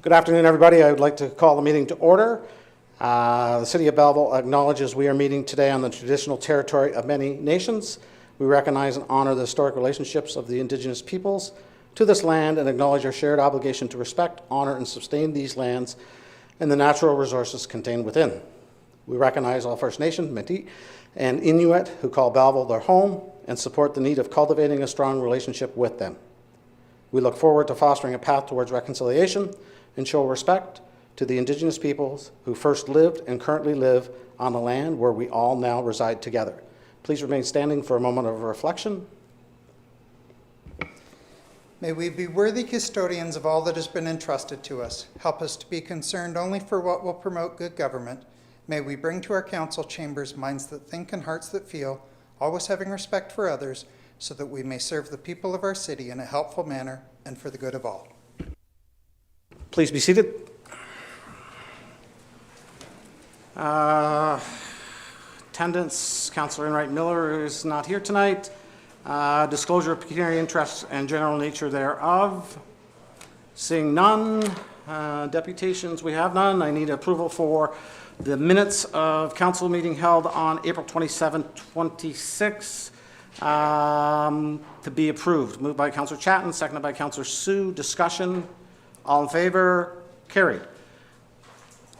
Good afternoon, everybody. I would like to call the meeting to order. The City of Belleville acknowledges we are meeting today on the traditional territory of many nations. We recognize and honor the historic relationships of the Indigenous peoples to this land and acknowledge our shared obligation to respect, honor, and sustain these lands and the natural resources contained within. We recognize all First Nation, Métis, and Inuit who call Belleville their home and support the need of cultivating a strong relationship with them. We look forward to fostering a path towards reconciliation and show respect to the Indigenous peoples who first lived and currently live on the land where we all now reside together. Please remain standing for a moment of reflection. May we be worthy custodians of all that has been entrusted to us. Help us to be concerned only for what will promote good government. May we bring to our council chambers minds that think and hearts that feel, always having respect for others, so that we may serve the people of our city in a helpful manner and for the good of all. Please be seated. Attendance, Councillor Enright Miller is not here tonight. Disclosure of pecuniary interests and general nature thereof. Seeing none. Deputations, we have none. I need approval for the minutes of council meeting held on April 27, 26 to be approved. Moved by Councillor Chatton, seconded by Councillor Sue. Discussion. All in favor? Carried.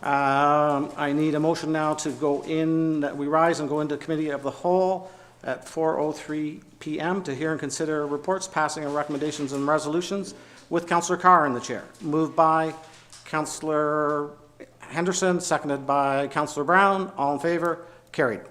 I need a motion now to go in, that we rise and go into committee of the whole at 4:03 p.m. to hear and consider reports, passing of recommendations and resolutions with Councillor Carr in the chair. Moved by Councillor Henderson, seconded by Councillor Brown. All in favor? Carried.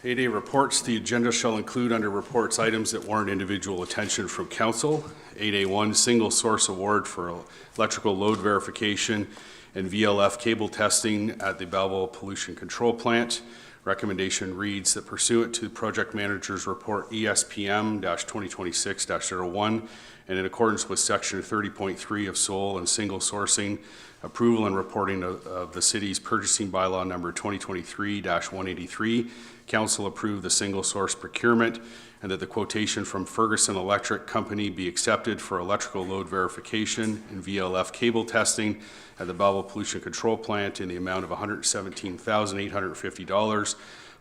A reports. The agenda shall include under reports items that warrant individual attention from council. 8A1, single source award for electrical load verification and VLF cable testing at the Belleville Pollution Control Plant. Recommendation reads that pursuant to the project manager's report ESPM-2026-01 and in accordance with section 30.3 of sole and single sourcing approval and reporting of the city's purchasing bylaw number 2023-183, council approved the single source procurement and that the quotation from Ferguson Electric Company be accepted for electrical load verification and VLF cable testing at the Belleville Pollution Control Plant in the amount of $117,850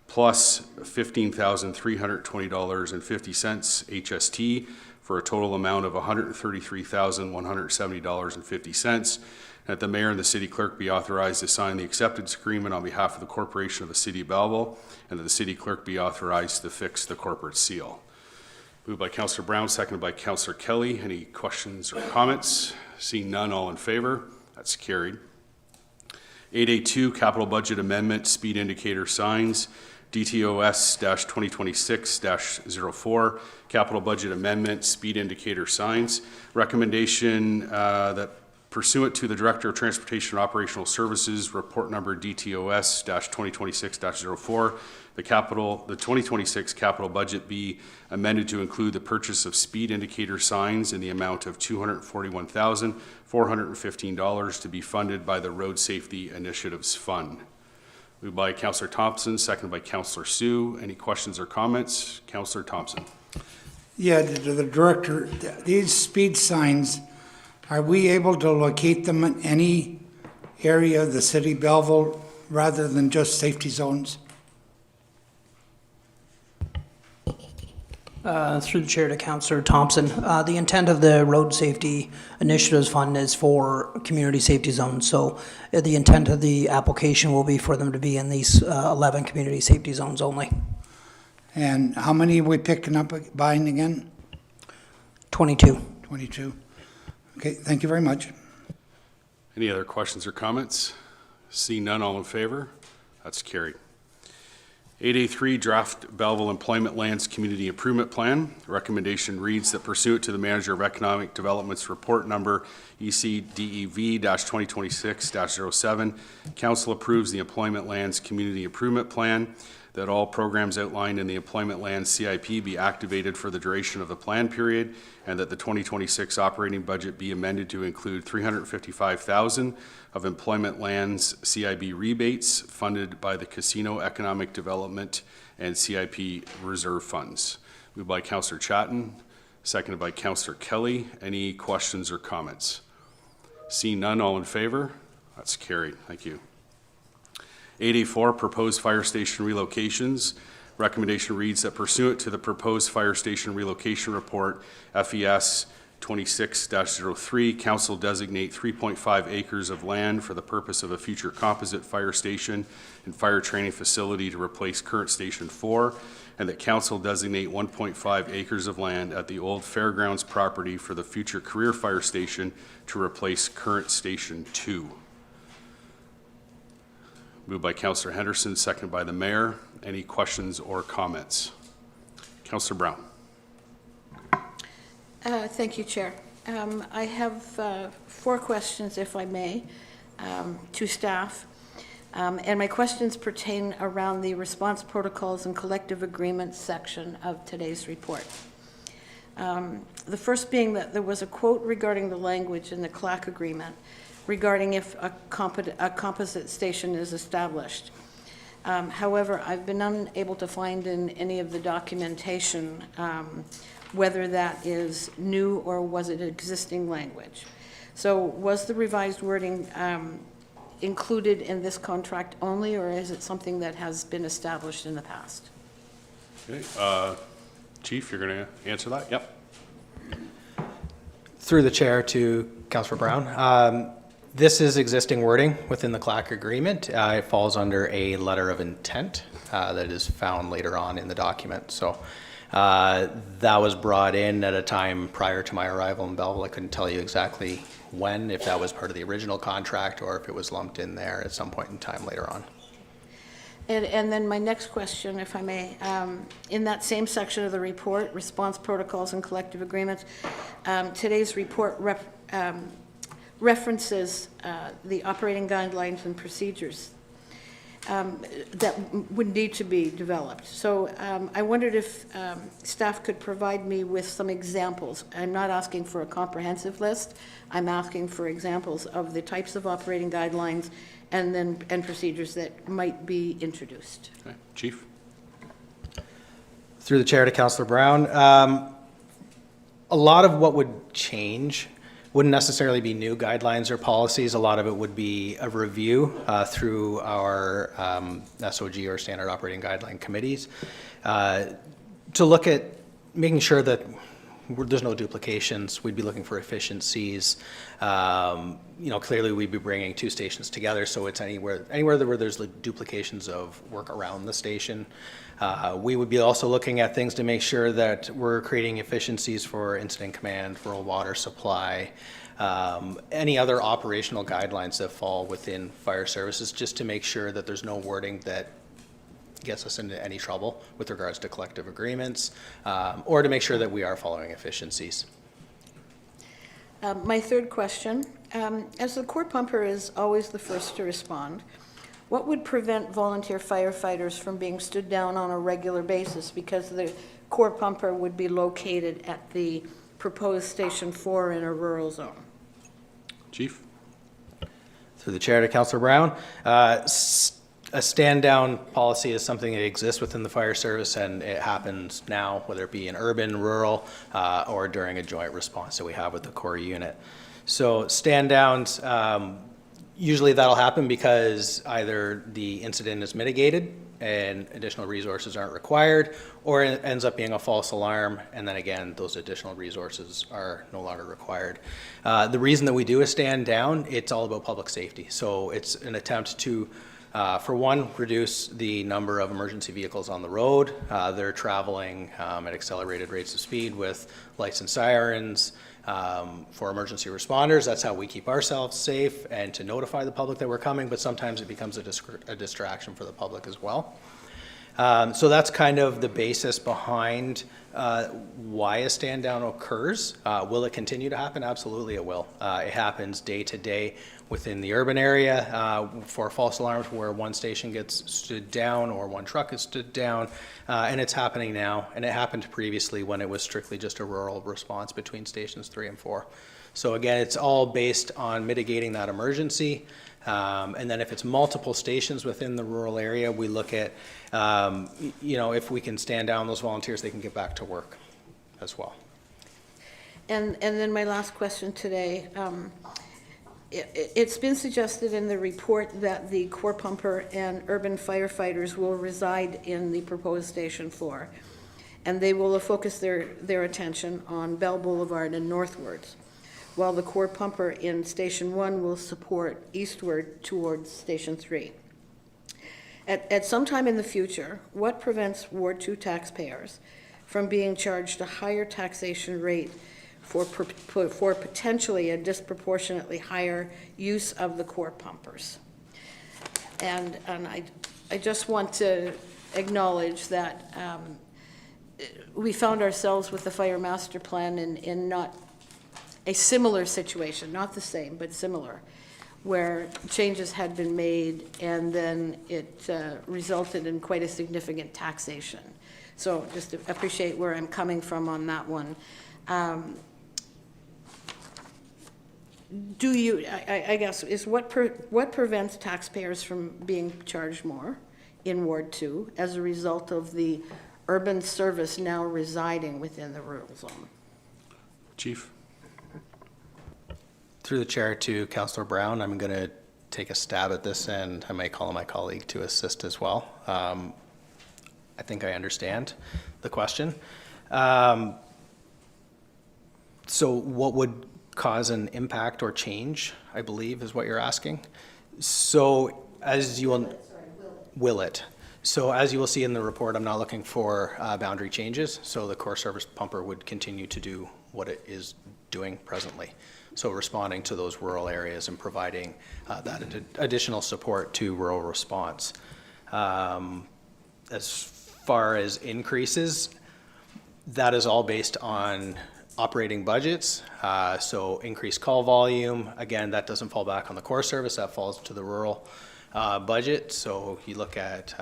plus $15,320.50 HST for a total amount of $133,170.50. That the mayor and the city clerk be authorized to sign the acceptance agreement on behalf of the corporation of the city of Belleville, and that the city clerk be authorized to fix the corporate seal. Moved by Councillor Brown, seconded by Councillor Kelly. Any questions or comments? Seeing none, all in favor? That's carried. 8A2, capital budget amendment, speed indicator signs. DTOS-2026-04, capital budget amendment, speed indicator signs. Recommendation that pursuant to the Director of Transportation and Operational Services report number DTOS-2026-04, the 2026 capital budget be amended to include the purchase of speed indicator signs in the amount of $241,415 to be funded by the Road Safety Initiatives Fund. Moved by Councillor Thompson, seconded by Councillor Sue. Any questions or comments? Councillor Thompson. Yeah, to the director, these speed signs, are we able to locate them in any area of the city of Belleville rather than just safety zones? Through the chair to Councillor Thompson, the intent of the Road Safety Initiatives Fund is for community safety zones. So the intent of the application will be for them to be in these 11 community safety zones only. And how many are we picking up, buying again? 22. 22. Okay, thank you very much. Any other questions or comments? Seeing none, all in favor? That's carried. 8A3, draft Belleville Employment Lands Community Improvement Plan. The recommendation reads that pursuant to the Manager of Economic Development's report number ECDEV-2026-07, Council approves the Employment Lands Community Improvement Plan, that all programs outlined in the Employment Lands CIP be activated for the duration of the plan period, and that the 2026 operating budget be amended to include $355,000 of Employment Lands CIB rebates funded by the Casino Economic Development and CIP reserve funds. Moved by Councillor Chatton, seconded by Councillor Kelly. Any questions or comments? Seeing none, all in favor? That's carried. Thank you. 8A4, proposed fire station relocations. Recommendation reads that pursuant to the proposed fire station relocation report, FES 26-03, council designate 3.5 acres of land for the purpose of a future composite fire station and fire training facility to replace current Station 4, and that council designate 1.5 acres of land at the old fairgrounds property for the future career fire station to replace current Station 2. Moved by Councillor Henderson, seconded by the Mayor. Any questions or comments? Councillor Brown. Thank you, Chair. I have 4 questions, if I may, to staff. And my questions pertain around the response protocols and collective agreements section of today's report. The first being that there was a quote regarding the language in the CLAC agreement regarding if a composite station is established. However, I've been unable to find in any of the documentation whether that is new or was it existing language. So was the revised wording included in this contract only, or is it something that has been established in the past? Okay. Chief, you're going to answer that? Yep. Through the chair to Councillor Brown. This is existing wording within the CLAC agreement. It falls under a letter of intent that is found later on in the document. So that was brought in at a time prior to my arrival in Belleville. I couldn't tell you exactly when, if that was part of the original contract or if it was lumped in there at some point in time later on. And then my next question, if I may, in that same section of the report, response protocols and collective agreements, today's report references the operating guidelines and procedures that would need to be developed. So I wondered if staff could provide me with some examples. I'm not asking for a comprehensive list. I'm asking for examples of the types of operating guidelines and procedures that might be introduced. Okay. Chief. Through the chair to Councillor Brown. A lot of what would change wouldn't necessarily be new guidelines or policies. A lot of it would be a review through our SOG or Standard Operating Guideline committees to look at making sure that there's no duplications. We'd be looking for efficiencies. Clearly we'd be bringing 2 stations together, so it's anywhere where there's duplications of work around the station. We would be also looking at things to make sure that we're creating efficiencies for incident command, rural water supply, any other operational guidelines that fall within fire services, just to make sure that there's no wording that gets us into any trouble with regards to collective agreements, or to make sure that we are following efficiencies. My third question, as the core pumper is always the first to respond, what would prevent volunteer firefighters from being stood down on a regular basis because the core pumper would be located at the proposed Station 4 in a rural zone? Chief. Through the chair to Councillor Brown. A stand-down policy is something that exists within the fire service, and it happens now, whether it be in urban, rural, or during a joint response that we have with the core unit. So stand-downs, usually that'll happen because either the incident is mitigated and additional resources aren't required, or it ends up being a false alarm, and then again, those additional resources are no longer required. The reason that we do a stand down, it's all about public safety. So it's an attempt to, for one, reduce the number of emergency vehicles on the road. They're traveling at accelerated rates of speed with lights and sirens. For emergency responders, that's how we keep ourselves safe and to notify the public that we're coming, but sometimes it becomes a distraction for the public as well. So that's kind of the basis behind why a stand down occurs. Will it continue to happen? Absolutely it will. It happens day to day within the urban area for false alarms where one station gets stood down or one truck is stood down, and it's happening now, and it happened previously when it was strictly just a rural response between stations 3 and 4. So again, it's all based on mitigating that emergency. And then if it's multiple stations within the rural area, we look at, if we can stand down those volunteers, they can get back to work as well. And then my last question today, it's been suggested in the report that the Corps pumper and urban firefighters will reside in the proposed Station 4, and they will focus their attention on Bell Boulevard and northwards, while the Corps pumper in Station 1 will support eastward towards Station 3. At some time in the future, what prevents Ward 2 taxpayers from being charged a higher taxation rate for potentially a disproportionately higher use of the Corps pumpers? And I just want to acknowledge that we found ourselves with the fire master plan in not a similar situation, not the same, but similar, where changes had been made and then it resulted in quite a significant taxation. So just to appreciate where I'm coming from on that one. Do you, I guess, is what prevents taxpayers from being charged more in Ward 2 as a result of the urban service now residing within the rural zone? Chief? Through the chair to Councillor Brown, I'm going to take a stab at this, and I may call on my colleague to assist as well. I think I understand the question. So what would cause an impact or change, I believe, is what you're asking. So as you will it? So as you will see in the report, I'm not looking for boundary changes. So the Corps service pumper would continue to do what it is doing presently. So responding to those rural areas and providing that additional support to rural response. As far as increases, that is all based on operating budgets. So increased call volume, again, that doesn't fall back on the Corps service, that falls to the rural budget. So you look at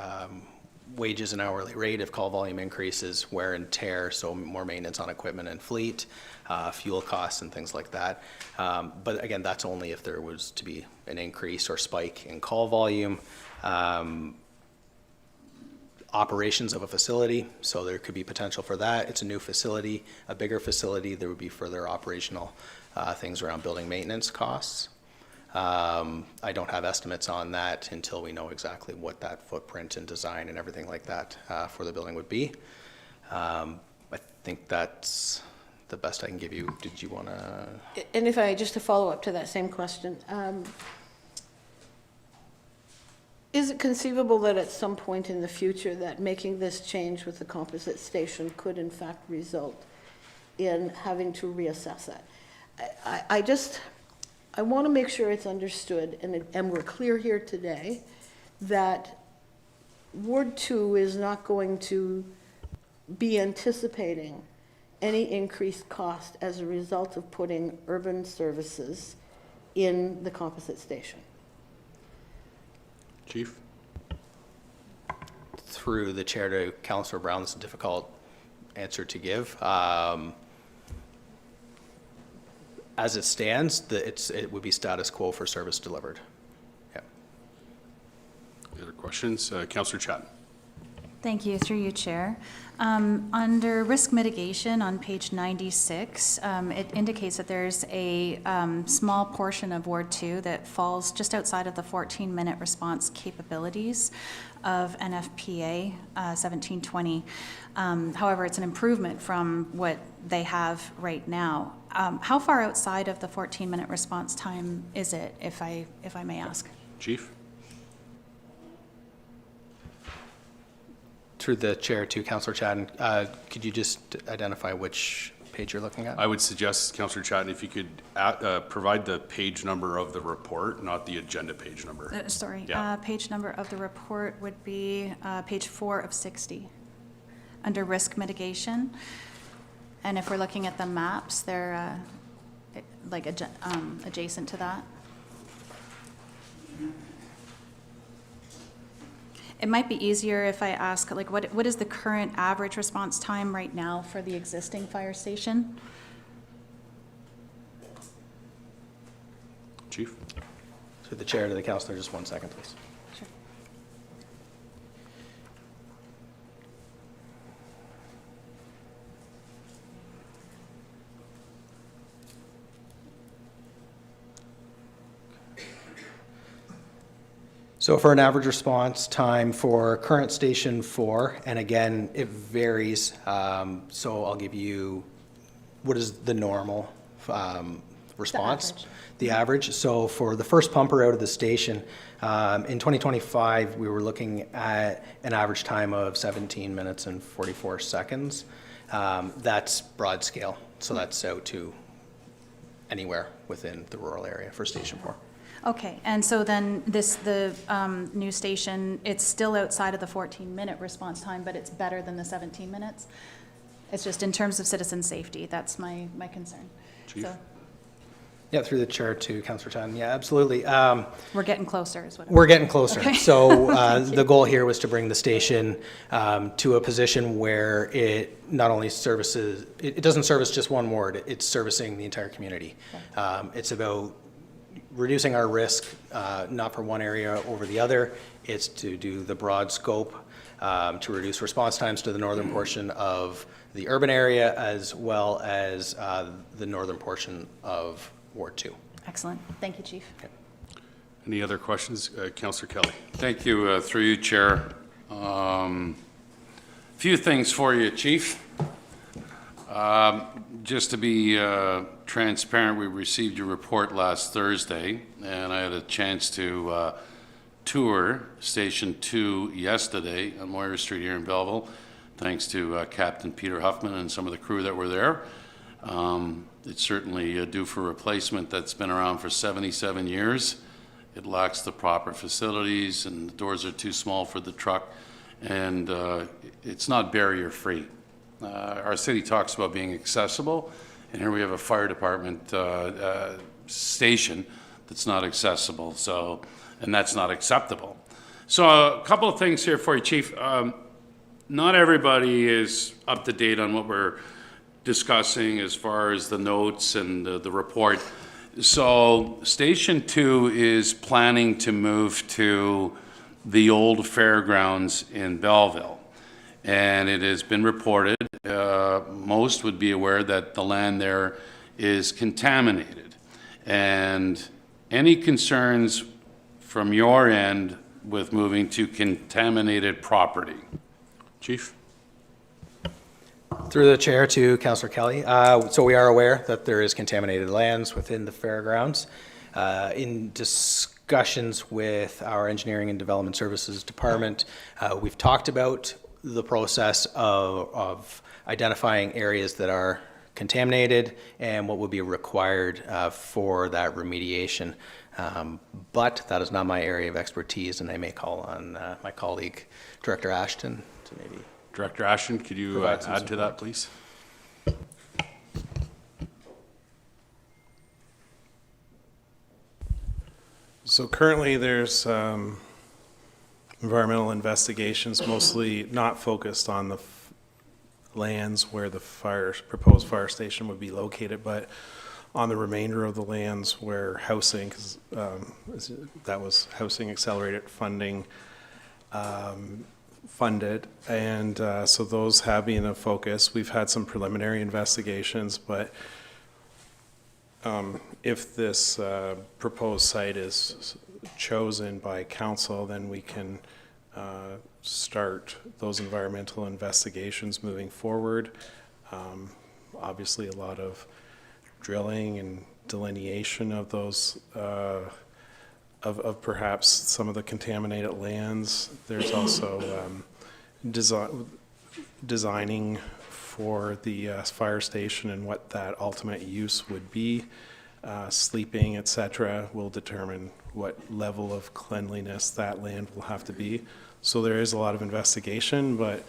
wages and hourly rate, if call volume increases, wear and tear, so more maintenance on equipment and fleet, fuel costs and things like that. But again, that's only if there was to be an increase or spike in call volume. Operations of a facility, so there could be potential for that. It's a new facility, a bigger facility, there would be further operational things around building maintenance costs. I don't have estimates on that until we know exactly what that footprint and design and everything like that for the building would be. I think that's the best I can give you. Did you want to? And if I, just to follow up to that same question, is it conceivable that at some point in the future that making this change with the composite station could in fact result in having to reassess it? I want to make sure it's understood, and we're clear here today, that Ward 2 is not going to be anticipating any increased cost as a result of putting urban services in the composite station. Chief? Through the chair to Councillor Brown, this is a difficult answer to give. As it stands, it would be status quo for service delivered. Yeah. Any other questions? Councillor Chatton. Thank you, through you, Chair. Under risk mitigation on page 96, it indicates that there's a small portion of Ward 2 that falls just outside of the 14-minute response capabilities of NFPA 1720. However, it's an improvement from what they have right now. How far outside of the 14-minute response time is it, if I may ask? Chief? Through the chair to Councillor Chatton, could you just identify which page you're looking at? I would suggest, Councillor Chatton, if you could provide the page number of the report, not the agenda page number. Sorry, page number of the report would be page 4 of 60, under risk mitigation. And if we're looking at the maps, they're like adjacent to that. It might be easier if I ask, like, what is the current average response time right now for the existing fire station? Through the chair to the councillor, just 1 second, please. Sure. So for an average response time for current Station 4, and again, it varies, so I'll give you what is the normal response? average. The average. So for the first pumper out of the station, in 2025, we were looking at an average time of 17 minutes and 44 seconds. That's broad scale, so that's out to anywhere within the rural area for Station 4. Okay, and so then the new station, it's still outside of the 14-minute response time, but it's better than the 17 minutes? It's just in terms of citizen safety, that's my concern. Chief? So Yeah, through the chair to Councillor Tan. Yeah, absolutely. we're getting closer is what I'm... We're getting closer. Okay. So the goal here was to bring the station to a position where it not only services, it doesn't service just one ward, it's servicing the entire community. It's about reducing our risk, not for one area over the other. It's to do the broad scope, to reduce response times to the northern portion of the urban area as well as the northern portion of Ward 2. Excellent. Thank you, Chief. Any other questions? Councillor Kelly. Thank you, through you, Chair. Few things for you, Chief. Just to be transparent, we received your report last Thursday, and I had a chance to tour Station 2 yesterday on Moira Street here in Belleville, thanks to Captain Peter Huffman and some of the crew that were there. It's certainly due for replacement. That's been around for 77 years. It lacks the proper facilities, and the doors are too small for the truck, and it's not barrier-free. Our city talks about being accessible, and here we have a fire department station that's not accessible, so, and that's not acceptable. So a couple of things here for you, Chief. Not everybody is up to date on what we're discussing as far as the notes and the report. So Station 2 is planning to move to the old fairgrounds in Belleville. And it has been reported, most would be aware that the land there is contaminated. And any concerns from your end with moving to contaminated property? Chief? Through the chair to Councillor Kelly. So we are aware that there is contaminated lands within the fairgrounds. In discussions with our Engineering and Development Services Department, we've talked about the process of identifying areas that are contaminated and what would be required for that remediation. But that is not my area of expertise, and I may call on my colleague, Director Ashton, to maybe... Director Ashton, could you add to that, please? So currently there's environmental investigations, mostly not focused on the lands where the proposed fire station would be located, but on the remainder of the lands where housing, because that was housing accelerated funding funded, and so those have been a focus. We've had some preliminary investigations, but if this proposed site is chosen by council, then we can start those environmental investigations moving forward. Obviously, a lot of drilling and delineation of those of perhaps some of the contaminated lands. There's also designing for the fire station and what that ultimate use would be. Sleeping, etc., will determine what level of cleanliness that land will have to be. So there is a lot of investigation, but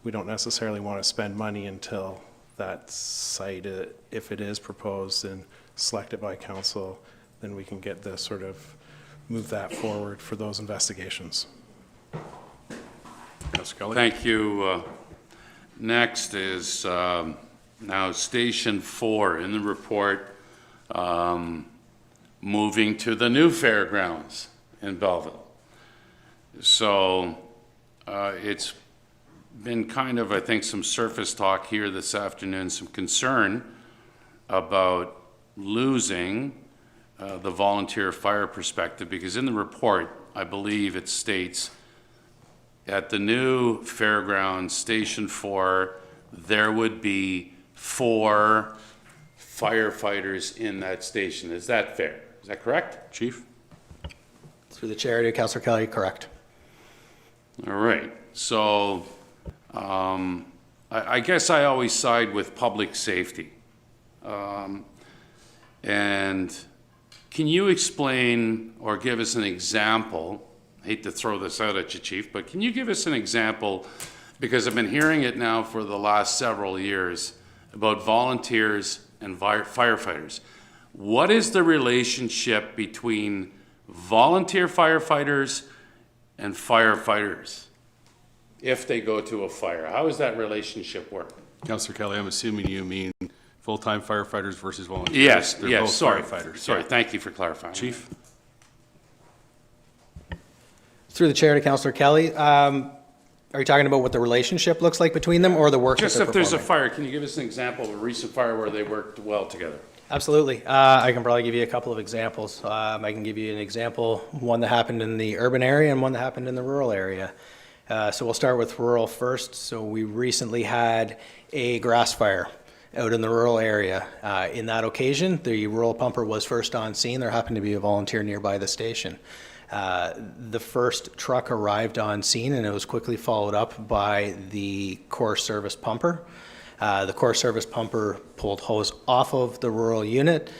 we don't necessarily want to spend money until that site, if it is proposed and selected by council, then we can get this sort of move that forward for those investigations. Councillor Kelly? Thank you. Next is now Station 4 in the report. moving to the new fairgrounds in Belleville. So it's been kind of, I think, some surface talk here this afternoon, some concern about losing the volunteer fire perspective, because in the report, I believe it states at the new fairgrounds, Station 4, there would be 4 firefighters in that station. Is that fair? Is that correct, Chief? Through the chair to Councillor Kelly, correct. All right. So I guess I always side with public safety. And can you explain or give us an example? I hate to throw this out at you, Chief, but can you give us an example? Because I've been hearing it now for the last several years about volunteers and firefighters. What is the relationship between volunteer firefighters and firefighters if they go to a fire? How does that relationship work? Councillor Kelly, I'm assuming you mean full-time firefighters versus volunteers. Yes, They're yes, both sorry. firefighters. Sorry, Yeah. thank you for clarifying. Chief? Through the chair to Councillor Kelly, are you talking about what the relationship looks like between them or the work that Just they're if there's a performing? fire, can you give us an example of a recent fire where they worked well together? Absolutely. I can probably give you a couple of examples. I can give you an example, one that happened in the urban area and one that happened in the rural area. So we'll start with rural first. So we recently had a grass fire out in the rural area. In that occasion, the rural pumper was first on scene. There happened to be a volunteer nearby the station. The first truck arrived on scene and it was quickly followed up by the Corps Service pumper. The Corps Service pumper pulled hose off of the rural unit,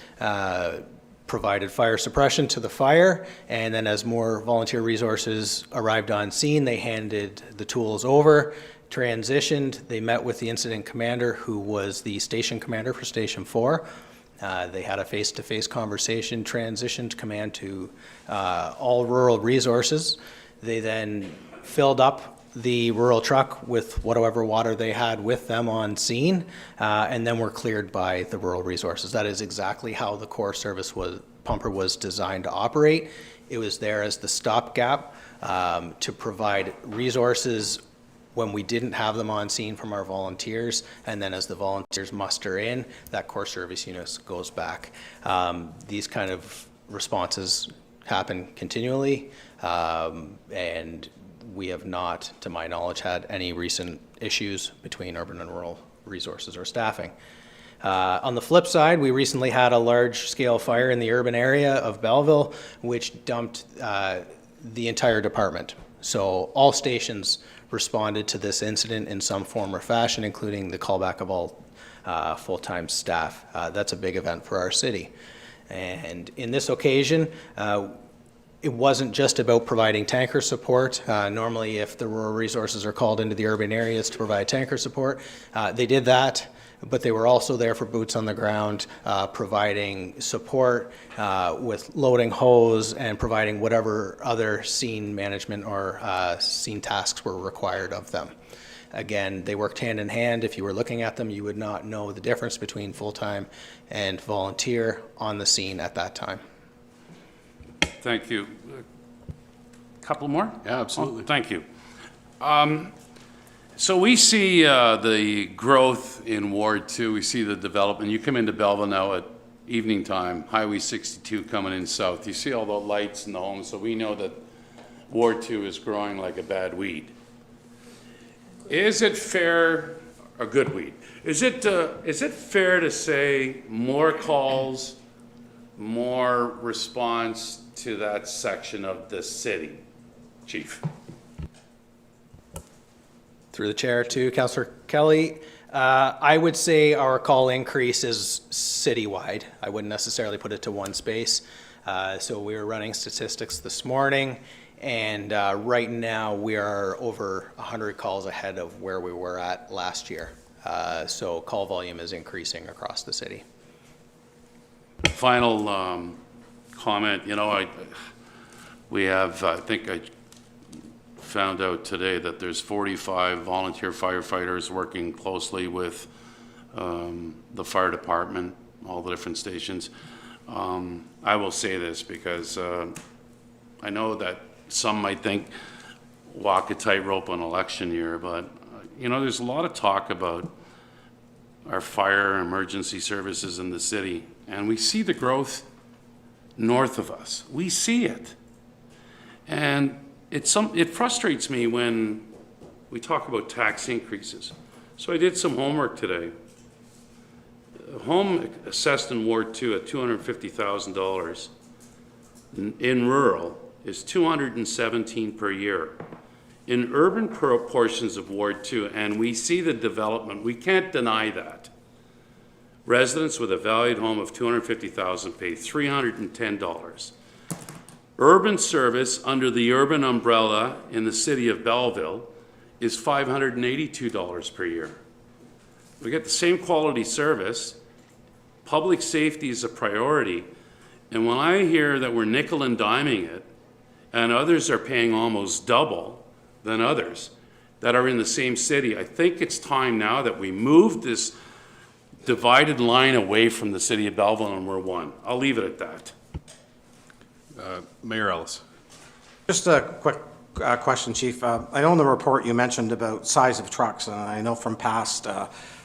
provided fire suppression to the fire, and then as more volunteer resources arrived on scene, they handed the tools over, transitioned, they met with the incident commander who was the station commander for Station 4. They had a face-to-face conversation, transitioned command to all rural resources. They then filled up the rural truck with whatever water they had with them on scene, and then were cleared by the rural resources. That is exactly how the Corps Service pumper was designed to operate. It was there as the stopgap to provide resources when we didn't have them on scene from our volunteers, and then as the volunteers muster in, that Corps Service unit goes back. These kind of responses happen continually, and we have not, to my knowledge, had any recent issues between urban and rural resources or staffing. On the flip side, we recently had a large-scale fire in the urban area of Belleville, which dumped the entire department. So all stations responded to this incident in some form or fashion, including the callback of all full-time staff. That's a big event for our city. And in this occasion, it wasn't just about providing tanker support. Normally, if the rural resources are called into the urban areas to provide tanker support, they did that, but they were also there for boots on the ground, providing support with loading hose and providing whatever other scene management or scene tasks were required of them. Again, they worked hand in hand. If you were looking at them, you would not know the difference between full-time and volunteer on the scene at that time. Thank you. Couple more? Yeah, absolutely. Oh, thank you. So we see the growth in Ward 2. We see the development. You come into Belleville now at evening time, Highway 62 coming in south. You see all the lights and the homes, so we know that Ward 2 is growing like a bad weed. Is it fair, a good weed, is it fair to say more calls, more response to that section of the city, Chief? Through the chair to Councillor Kelly, I would say our call increase is citywide. I wouldn't necessarily put it to one space. So we were running statistics this morning, and right now we are over 100 calls ahead of where we were at last year. So call volume is increasing across the city. Final comment, you know, we have, I think I found out today that there's 45 volunteer firefighters working closely with the fire department, all the different stations. I will say this because I know that some might think walk a tightrope on election year, but, you know, there's a lot of talk about our fire and emergency services in the city, and we see the growth north of us. We see it. And it frustrates me when we talk about tax increases. So I did some homework today. A home assessed in Ward 2 at $250,000 in rural is $217 per year. In urban portions of Ward 2, and we see the development, we can't deny that. Residents with a valued home of $250,000 pay $310. Urban service under the urban umbrella in the city of Belleville is $582 per year. We get the same quality service. Public safety is a priority. And when I hear that we're nickel and diming it, and others are paying almost double than others that are in the same city, I think it's time now that we move this divided line away from the city of Belleville and we're one. I'll leave it at that. Mayor Ellis. Just a quick question, Chief. I know in the report you mentioned about size of trucks, and I know from past,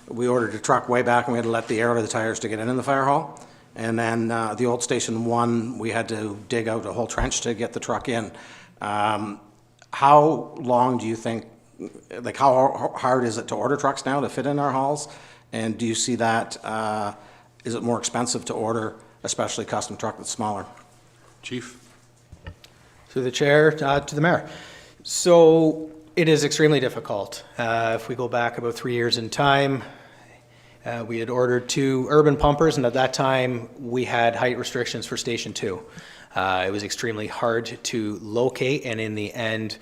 we ordered a truck way back and we had to let the air out of the tires to get in the fire hall. And then the old Station 1, we had to dig out a whole trench to get the truck in. How long do you think, like how hard is it to order trucks now to fit in our halls? And do you see that, is it more expensive to order, especially custom truck that's smaller? Chief. Through the chair to the mayor. So it is extremely difficult. If we go back about 3 years in time, we had ordered 2 urban pumpers, and at that time we had height restrictions for Station 2. It was extremely hard to locate, and in the end,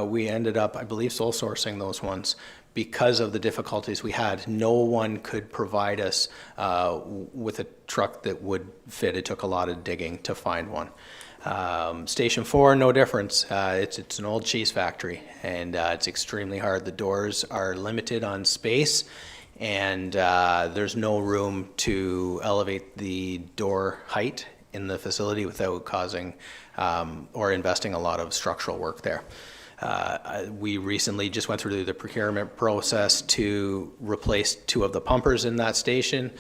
we ended up, I believe, sole sourcing those ones because of the difficulties we had. No one could provide us with a truck that would fit. It took a lot of digging to find one. Station 4, no difference. It's an old cheese factory, and it's extremely hard. The doors are limited on space, and there's no room to elevate the door height in the facility without causing or investing a lot of structural work there. We recently just went through the procurement process to replace 2 of the pumpers in that station.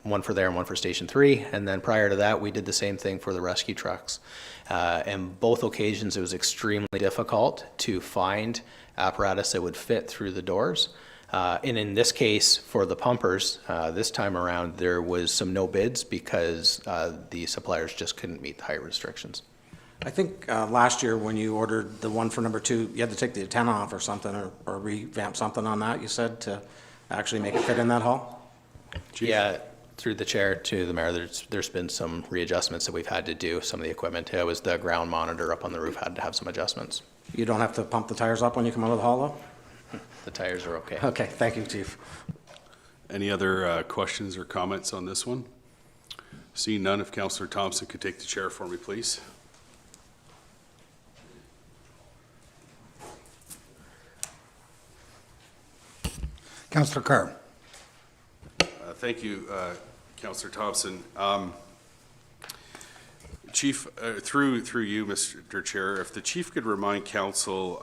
One for there and one for Station 3, and then prior to that, we did the same thing for the rescue trucks. And both occasions, it was extremely difficult to find apparatus that would fit through the doors. And in this case, for the pumpers, this time around, there was some no bids because the suppliers just couldn't meet the height restrictions. I think last year when you ordered the one for number 2, you had to take the antenna off or something, or revamp something on that, you said, to actually make it fit in that hall? Chief. Yeah, through the chair to the mayor, there's been some readjustments that we've had to do. Some of the equipment, it was the ground monitor up on the roof had to have some adjustments. You don't have to pump the tires up when you come out of the hall, though? The tires are okay. Okay, thank you, Chief. Any other questions or comments on this one? Seeing none, if Councillor Thompson could take the chair for me, please. Councillor Carr. Thank you, Councillor Thompson. Chief, through you, Mr. Chair, if the chief could remind council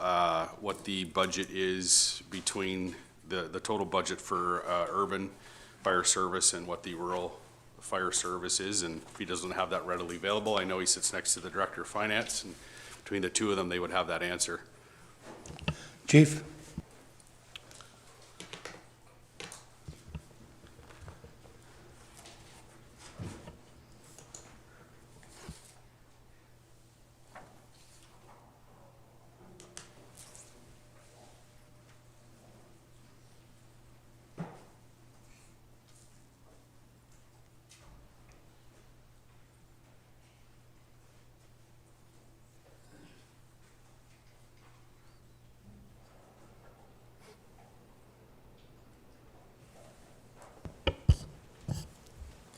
what the budget is between the total budget for urban fire service and what the rural fire service is, and if he doesn't have that readily available, I know he sits next to the Director of Finance, and between the two of them, they would have that answer. Chief.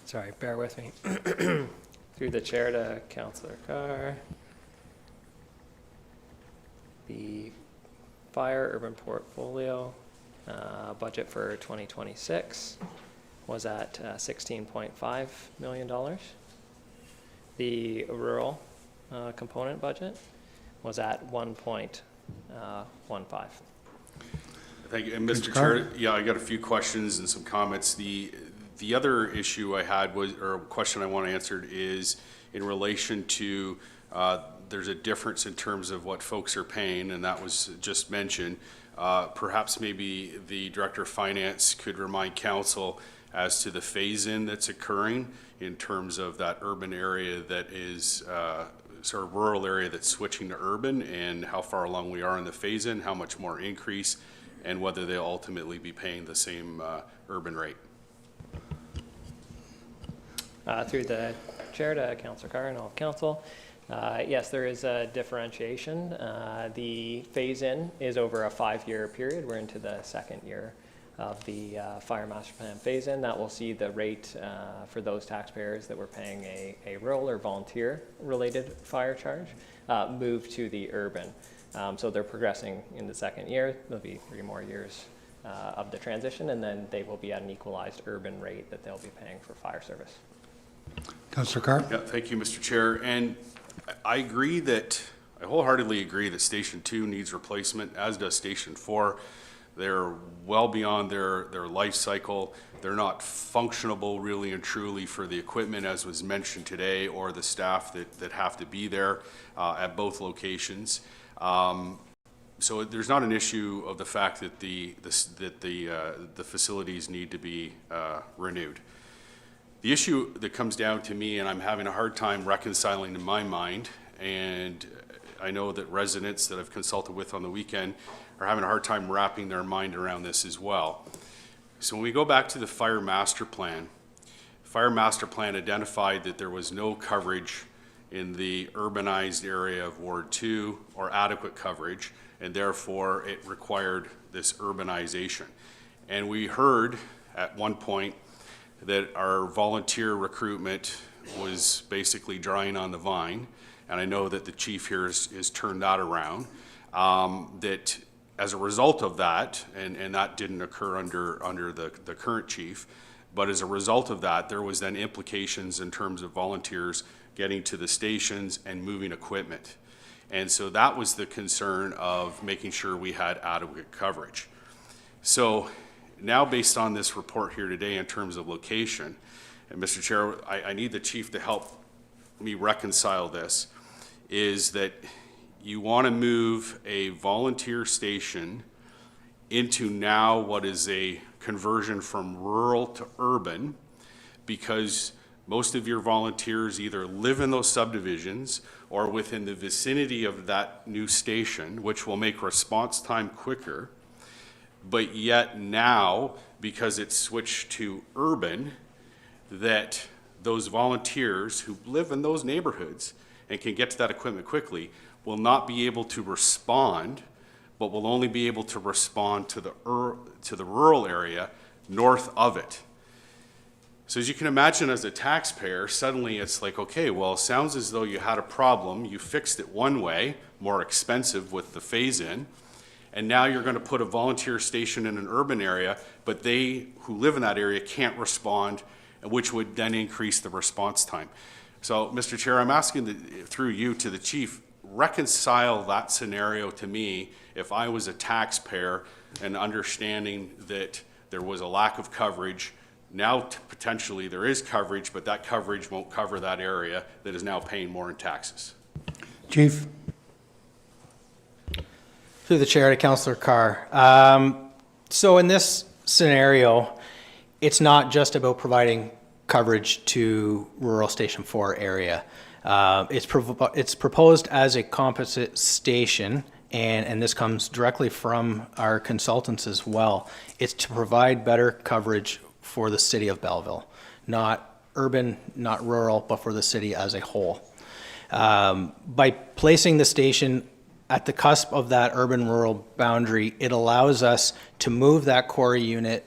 Sorry, bear with me. Through the chair to Councillor Carr. The fire urban portfolio budget for 2026, was at $16.5 million. The rural component budget was at 1.15. Thank you. And Mr. Chair, yeah, I got a few questions and some comments. The other issue I had was, or question I want answered is in relation to, there's a difference in terms of what folks are paying, and that was just mentioned. Perhaps maybe the Director of Finance could remind Council as to the phase-in that's occurring in terms of that urban area that is, sort of rural area that's switching to urban, and how far along we are in the phase-in, how much more increase, and whether they'll ultimately be paying the same urban rate. Through the chair to Councillor Carr and all of council. Yes, there is a differentiation. The phase-in is over a 5-year period. We're into the second year of the Fire Master Plan phase-in. That will see the rate for those taxpayers that were paying a rural or volunteer-related fire charge move to the urban. So they're progressing in the second year. There'll be 3 more years of the transition, and then they will be at an equalized urban rate that they'll be paying for fire service. Councillor Carr? Yeah, thank you, Mr. Chair. And I wholeheartedly agree that Station 2 needs replacement, as does Station 4. They're well beyond their life cycle. They're not functionable really and truly for the equipment, as was mentioned today, or the staff that have to be there at both locations. So there's not an issue of the fact that the facilities need to be renewed. The issue that comes down to me, and I'm having a hard time reconciling in my mind, and I know that residents that I've consulted with on the weekend are having a hard time wrapping their mind around this as well. So when we go back to the Fire Master Plan, identified that there was no coverage in the urbanized area of Ward 2 or adequate coverage, and therefore it required this urbanization. And we heard at one point that our volunteer recruitment was basically drying on the vine, and I know that the chief here has turned that around, that as a result of that, and that didn't occur under the current chief, but as a result of that, there was then implications in terms of volunteers getting to the stations and moving equipment. And so that was the concern of making sure we had adequate coverage. So now, based on this report here today in terms of location, and Mr. Chair, I need the chief to help me reconcile this, is that you want to move a volunteer station into now what is a conversion from rural to urban, because most of your volunteers either live in those subdivisions or within the vicinity of that new station, which will make response time quicker. But yet now, because it's switched to urban, that those volunteers who live in those neighborhoods and can get to that equipment quickly will not be able to respond, but will only be able to respond to the rural area north of it. So as you can imagine, as a taxpayer, suddenly it's like, okay, well, it sounds as though you had a problem, you fixed it one way, more expensive with the phase-in, and now you're going to put a volunteer station in an urban area, but they who live in that area can't respond, which would then increase the response time. So, Mr. Chair, I'm asking through you to the chief, reconcile that scenario to me if I was a taxpayer and understanding that there was a lack of coverage. Now potentially there is coverage, but that coverage won't cover that area that is now paying more in taxes. Chief? Through the chair to Councillor Carr. So in this scenario, it's not just about providing coverage to rural Station 4 area. It's proposed as a composite station, and this comes directly from our consultants as well. It's to provide better coverage for the city of Belleville, not urban, not rural, but for the city as a whole. By placing the station at the cusp of that urban-rural boundary, it allows us to move that core unit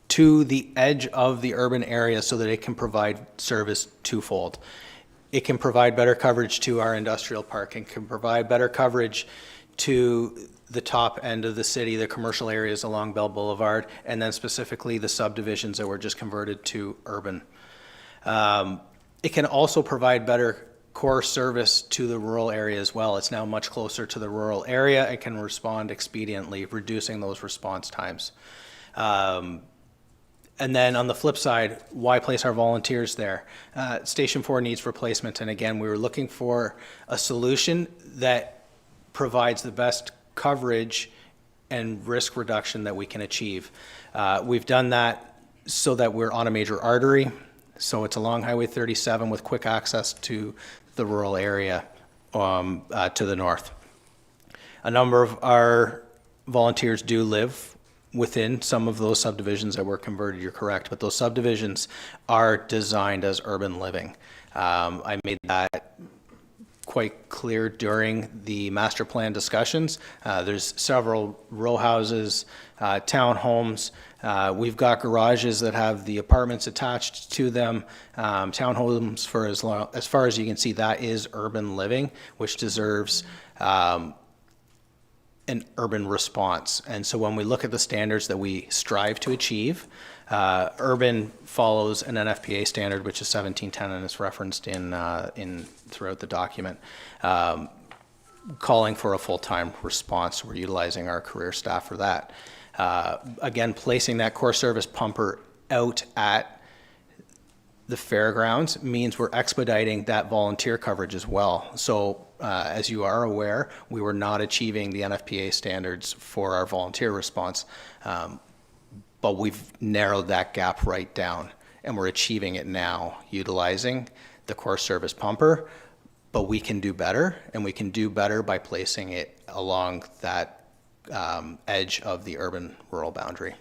to the edge of the urban area so that it can provide service twofold. It can provide better coverage to our industrial park and can provide better coverage to the top end of the city, the commercial areas along Bell Boulevard, and then specifically the subdivisions that were just converted to urban. It can also provide better core service to the rural area as well. It's now much closer to the rural area and can respond expediently, reducing those response times. And then on the flip side, why place our volunteers there? Station 4 needs replacement, and again, we were looking for a solution that provides the best coverage and risk reduction that we can achieve. We've done that so that we're on a major artery, so it's along Highway 37 with quick access to the rural area to the north. A number of our volunteers do live within some of those subdivisions that were converted, you're correct, but those subdivisions are designed as urban living. I made that quite clear during the master plan discussions. There's several row houses, townhomes. We've got garages that have the apartments attached to them. Townhomes for as far as you can see, that is urban living, which deserves an urban response. And so when we look at the standards that we strive to achieve, urban follows an NFPA standard, which is 1710, and it's referenced in throughout the document, calling for a full-time response. We're utilizing our career staff for that. Again, placing that core service pumper out at the fairgrounds means we're expediting that volunteer coverage as well. So as you are aware, we were not achieving the NFPA standards for our volunteer response, but we've narrowed that gap right down, and we're achieving it now utilizing the core service pumper, but we can do better, and we can do better by placing it along that edge of the urban-rural boundary.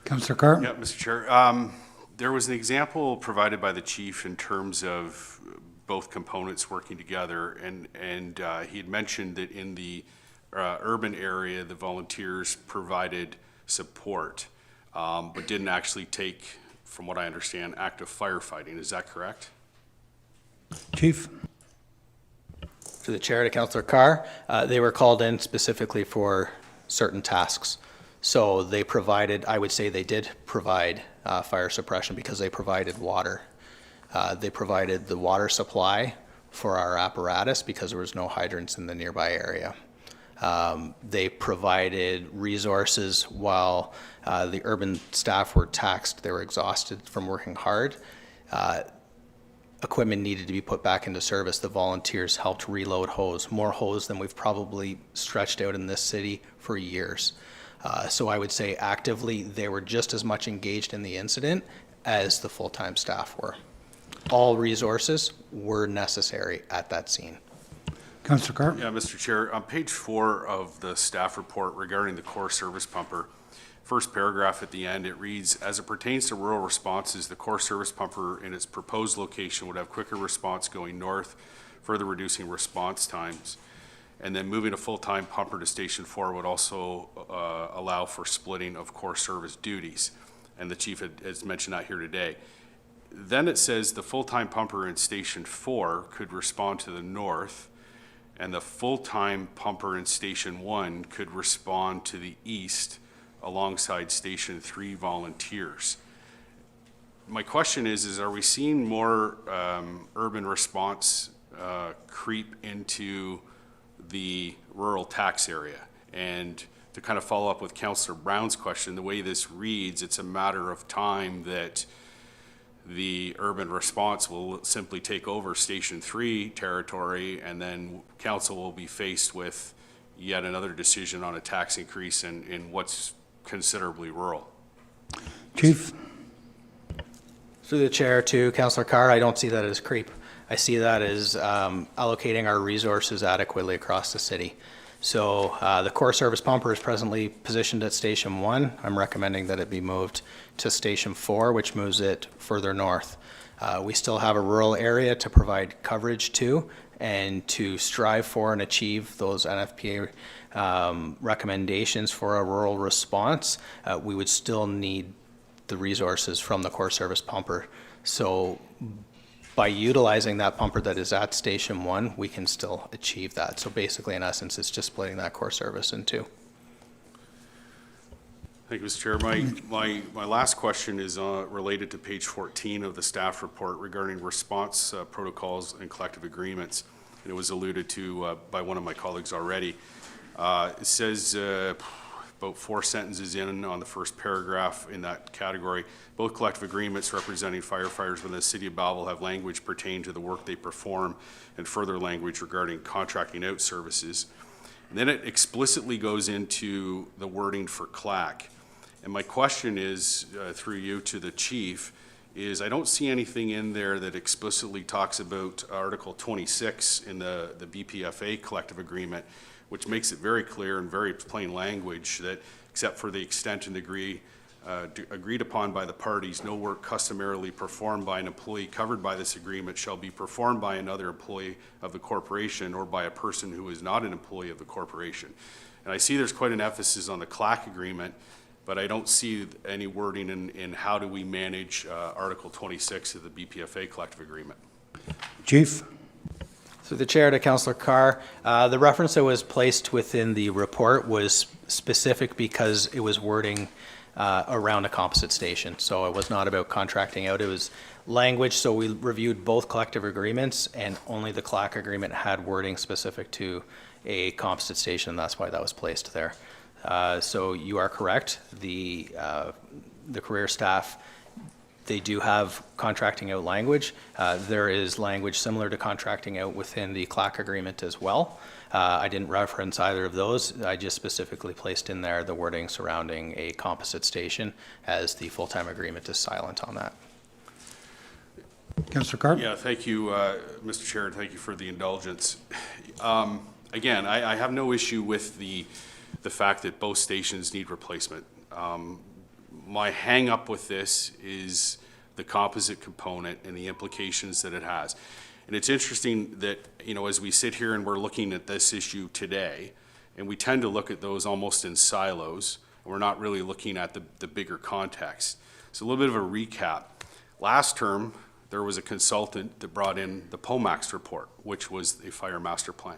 Councillor Carr? Yeah, Mr. Chair. There was an example provided by the chief in terms of both components working together, and he had mentioned that in the urban area, the volunteers provided support, but didn't actually take, from what I understand, active firefighting. Is that correct? Chief? To the chair, to Councillor Carr, they were called in specifically for certain tasks. So they provided, I would say they did provide fire suppression because they provided water. They provided the water supply for our apparatus because there was no hydrants in the nearby area. They provided resources while the urban staff were taxed. They were exhausted from working hard. Equipment needed to be put back into service. The volunteers helped reload hose, more hose than we've probably stretched out in this city for years. So I would say actively, they were just as much engaged in the incident as the full-time staff were. All resources were necessary at that scene. Councillor Carr? Yeah, Mr. Chair, on page 4 of the staff report regarding the core service pumper, first paragraph at the end, it reads, as it pertains to rural responses, the core service pumper in its proposed location would have quicker response going north, further reducing response times. And then moving a full-time pumper to Station 4 would also allow for splitting of core service duties. And the chief has mentioned that here today. Then it says the full-time pumper in Station 4 could respond to the north, and the full-time pumper in Station 1 could respond to the east alongside Station 3 volunteers. My question is are we seeing more urban response creep into the rural tax area? And to kind of follow up with Councillor Brown's question, the way this reads, it's a matter of time that the urban response will simply take over Station 3 territory, and then council will be faced with yet another decision on a tax increase in what's considerably rural. Chief? Through the chair to Councillor Carr, I don't see that as creep. I see that as allocating our resources adequately across the city. So the core service pumper is presently positioned at Station 1. I'm recommending that it be moved to Station 4, which moves it further north. We still have a rural area to provide coverage to and to strive for and achieve those NFPA recommendations for a rural response. We would still need the resources from the core service pumper. So by utilizing that pumper that is at Station 1, we can still achieve that. So basically, in essence, it's just splitting that core service in two. Thank you, Mr. Chair. My last question is related to page 14 of the staff report regarding response protocols and collective agreements. And it was alluded to by one of my colleagues already. It says about 4 sentences in on the first paragraph in that category, both collective agreements representing firefighters within the City of Belleville have language pertaining to the work they perform and further language regarding contracting out services. And then it explicitly goes into the wording for CLAC. And my question is, through you to the chief, is I don't see anything in there that explicitly talks about Article 26 in the BPFA collective agreement, which makes it very clear in very plain language that except for the extent and degree agreed upon by the parties, no work customarily performed by an employee covered by this agreement shall be performed by another employee of the corporation or by a person who is not an employee of the corporation. And I see there's quite an emphasis on the CLAC agreement, but I don't see any wording in how do we manage Article 26 of the BPFA collective agreement. Chief? Through the chair to Councillor Carr, the reference that was placed within the report was specific because it was wording around a composite station. So it was not about contracting out, it was language. So we reviewed both collective agreements and only the CLAC agreement had wording specific to a composite station, and that's why that was placed there. So you are correct. The career staff, they do have contracting out language. There is language similar to contracting out within the CLAC agreement as well. I didn't reference either of those. I just specifically placed in there the wording surrounding a composite station, as the full-time agreement is silent on that. Councillor Carr? Yeah, thank you, Mr. Chair, and thank you for the indulgence. Again, I have no issue with the fact that both stations need replacement. My hang up with this is the composite component and the implications that it has. And it's interesting that, you know, as we sit here and we're looking at this issue today, and we tend to look at those almost in silos, and we're not really looking at the bigger context. So a little bit of a recap. Last term, there was a consultant that brought in the POMAX report, which was a fire master plan.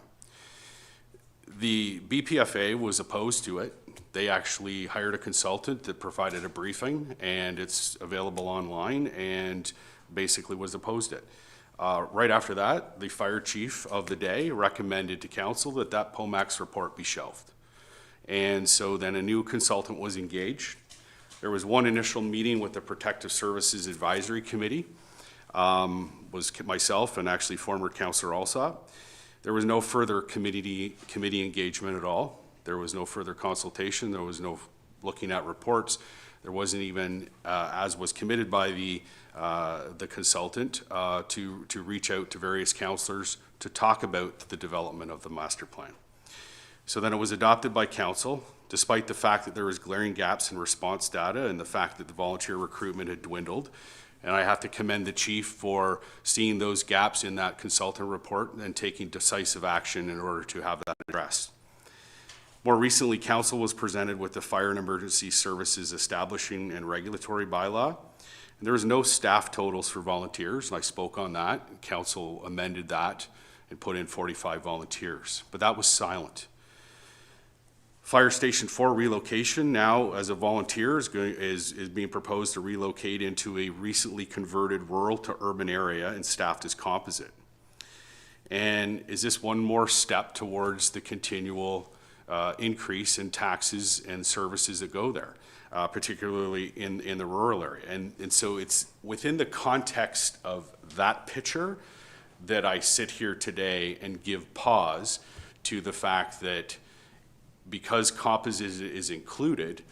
The BPFA was opposed to it. They actually hired a consultant that provided a briefing, and it's available online, and basically was opposed to it. Right after that, the fire chief of the day recommended to council that that POMAX report be shelved. And so then a new consultant was engaged. There was one initial meeting with the Protective Services Advisory Committee, was myself and actually former Councillor Alsop. There was no further committee engagement at all. There was no further consultation. There was no looking at reports. There wasn't even, as was committed by the consultant, to reach out to various councillors to talk about the development of the master plan. So then it was adopted by council, despite the fact that there was glaring gaps in response data and the fact that the volunteer recruitment had dwindled. And I have to commend the chief for seeing those gaps in that consultant report and taking decisive action in order to have that addressed. More recently, council was presented with the Fire and Emergency Services Establishing and Regulatory Bylaw. And there was no staff totals for volunteers, and I spoke on that. Council amended that and put in 45 volunteers, but that was silent. Fire Station 4 relocation now, as a volunteer, is being proposed to relocate into a recently converted rural to urban area and staffed as composite. And is this one more step towards the continual increase in taxes and services that go there, particularly in the rural area? And so it's within the context of that picture that I sit here today and give pause to the fact that because composite is included,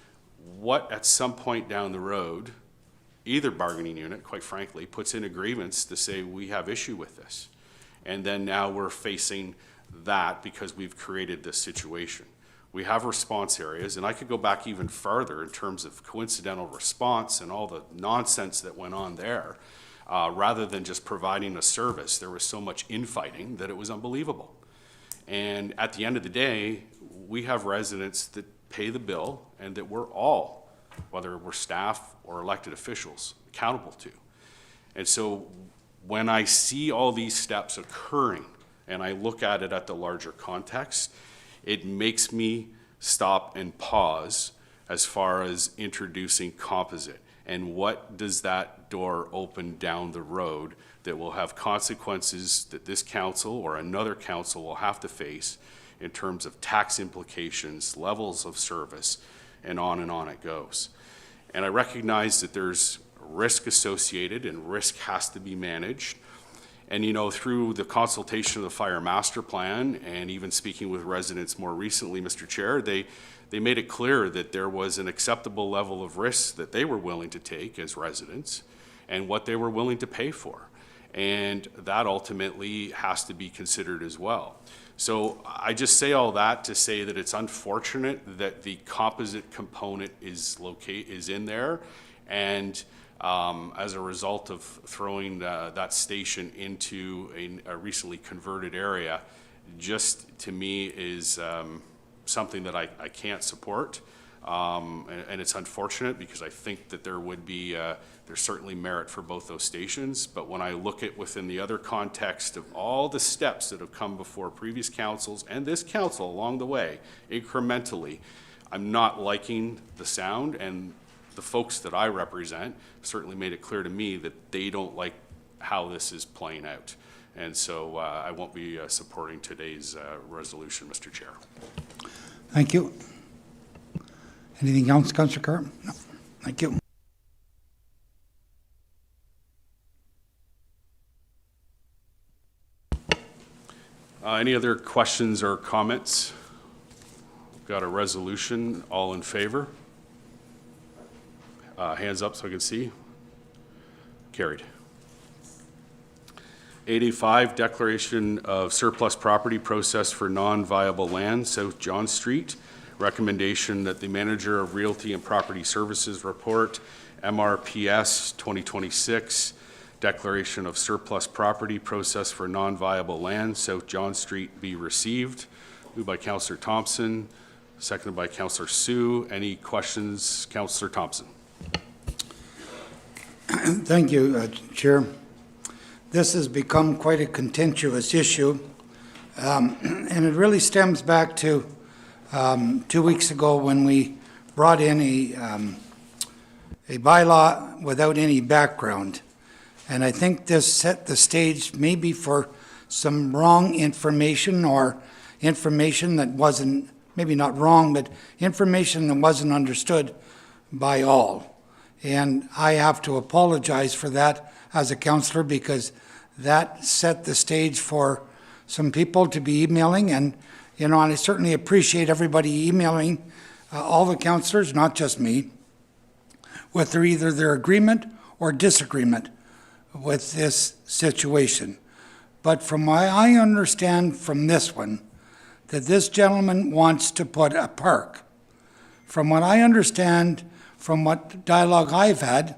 what at some point down the road, either bargaining unit, quite frankly, puts in agreements to say we have issue with this. And then now we're facing that because we've created this situation. We have response areas, and I could go back even farther in terms of coincidental response and all the nonsense that went on there. Rather than just providing a service, there was so much infighting that it was unbelievable. And at the end of the day, we have residents that pay the bill and that we're all, whether we're staff or elected officials, accountable to. And so when I see all these steps occurring and I look at it at the larger context, it makes me stop and pause as far as introducing composite. And what does that door open down the road that will have consequences that this council or another council will have to face in terms of tax implications, levels of service, and on it goes. And I recognize that there's risk associated and risk has to be managed. And, you know, through the consultation of the fire master plan and even speaking with residents more recently, Mr. Chair, they made it clear that there was an acceptable level of risk that they were willing to take as residents and what they were willing to pay for. And that ultimately has to be considered as well. So I just say all that to say that it's unfortunate that the composite component is in there, and as a result of throwing that station into a recently converted area, just to me is something that I can't support. And it's unfortunate because I think that there would be, there's certainly merit for both those stations. But when I look at within the other context of all the steps that have come before previous councils and this council along the way, incrementally, I'm not liking the sound, and the folks that I represent certainly made it clear to me that they don't like how this is playing out. And so I won't be supporting today's resolution, Mr. Chair. Thank you. Anything else, Councillor Carr? No. Thank you. Any other questions or comments? We've got a resolution. All in favor? Hands up so I can see. Carried. 85, declaration of surplus property process for non-viable land, South John Street. Recommendation that the Manager of Realty and Property Services report, MRPS 2026, declaration of surplus property process for non-viable land, South John Street, be received. Moved by Councillor Thompson, seconded by Councillor Sue. Any questions, Councillor Thompson? Thank you, Chair. This has become quite a contentious issue, and it really stems back to 2 weeks ago when we brought in a bylaw without any background. And I think this set the stage maybe for some wrong information, or information that wasn't, maybe not wrong, but information that wasn't understood by all. And I have to apologize for that as a councillor, because that set the stage for some people to be emailing. And, you know, and I certainly appreciate everybody emailing all the councillors, not just me, with either their agreement or disagreement with this situation. But from what I understand from this one, that this gentleman wants to put a park. From what I understand, from what dialogue I've had,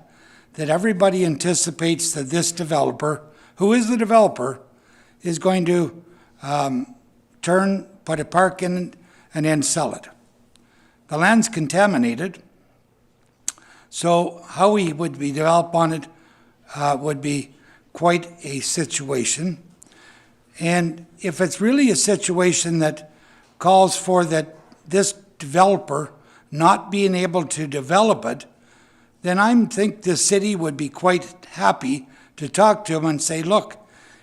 that everybody anticipates that this developer, who is the developer, is going to put a park in and then sell it. The land's contaminated, so how he would be developed on it would be quite a situation. And if it's really a situation that calls for that this developer not being able to develop it, then I think the city would be quite happy to talk to him and say, look,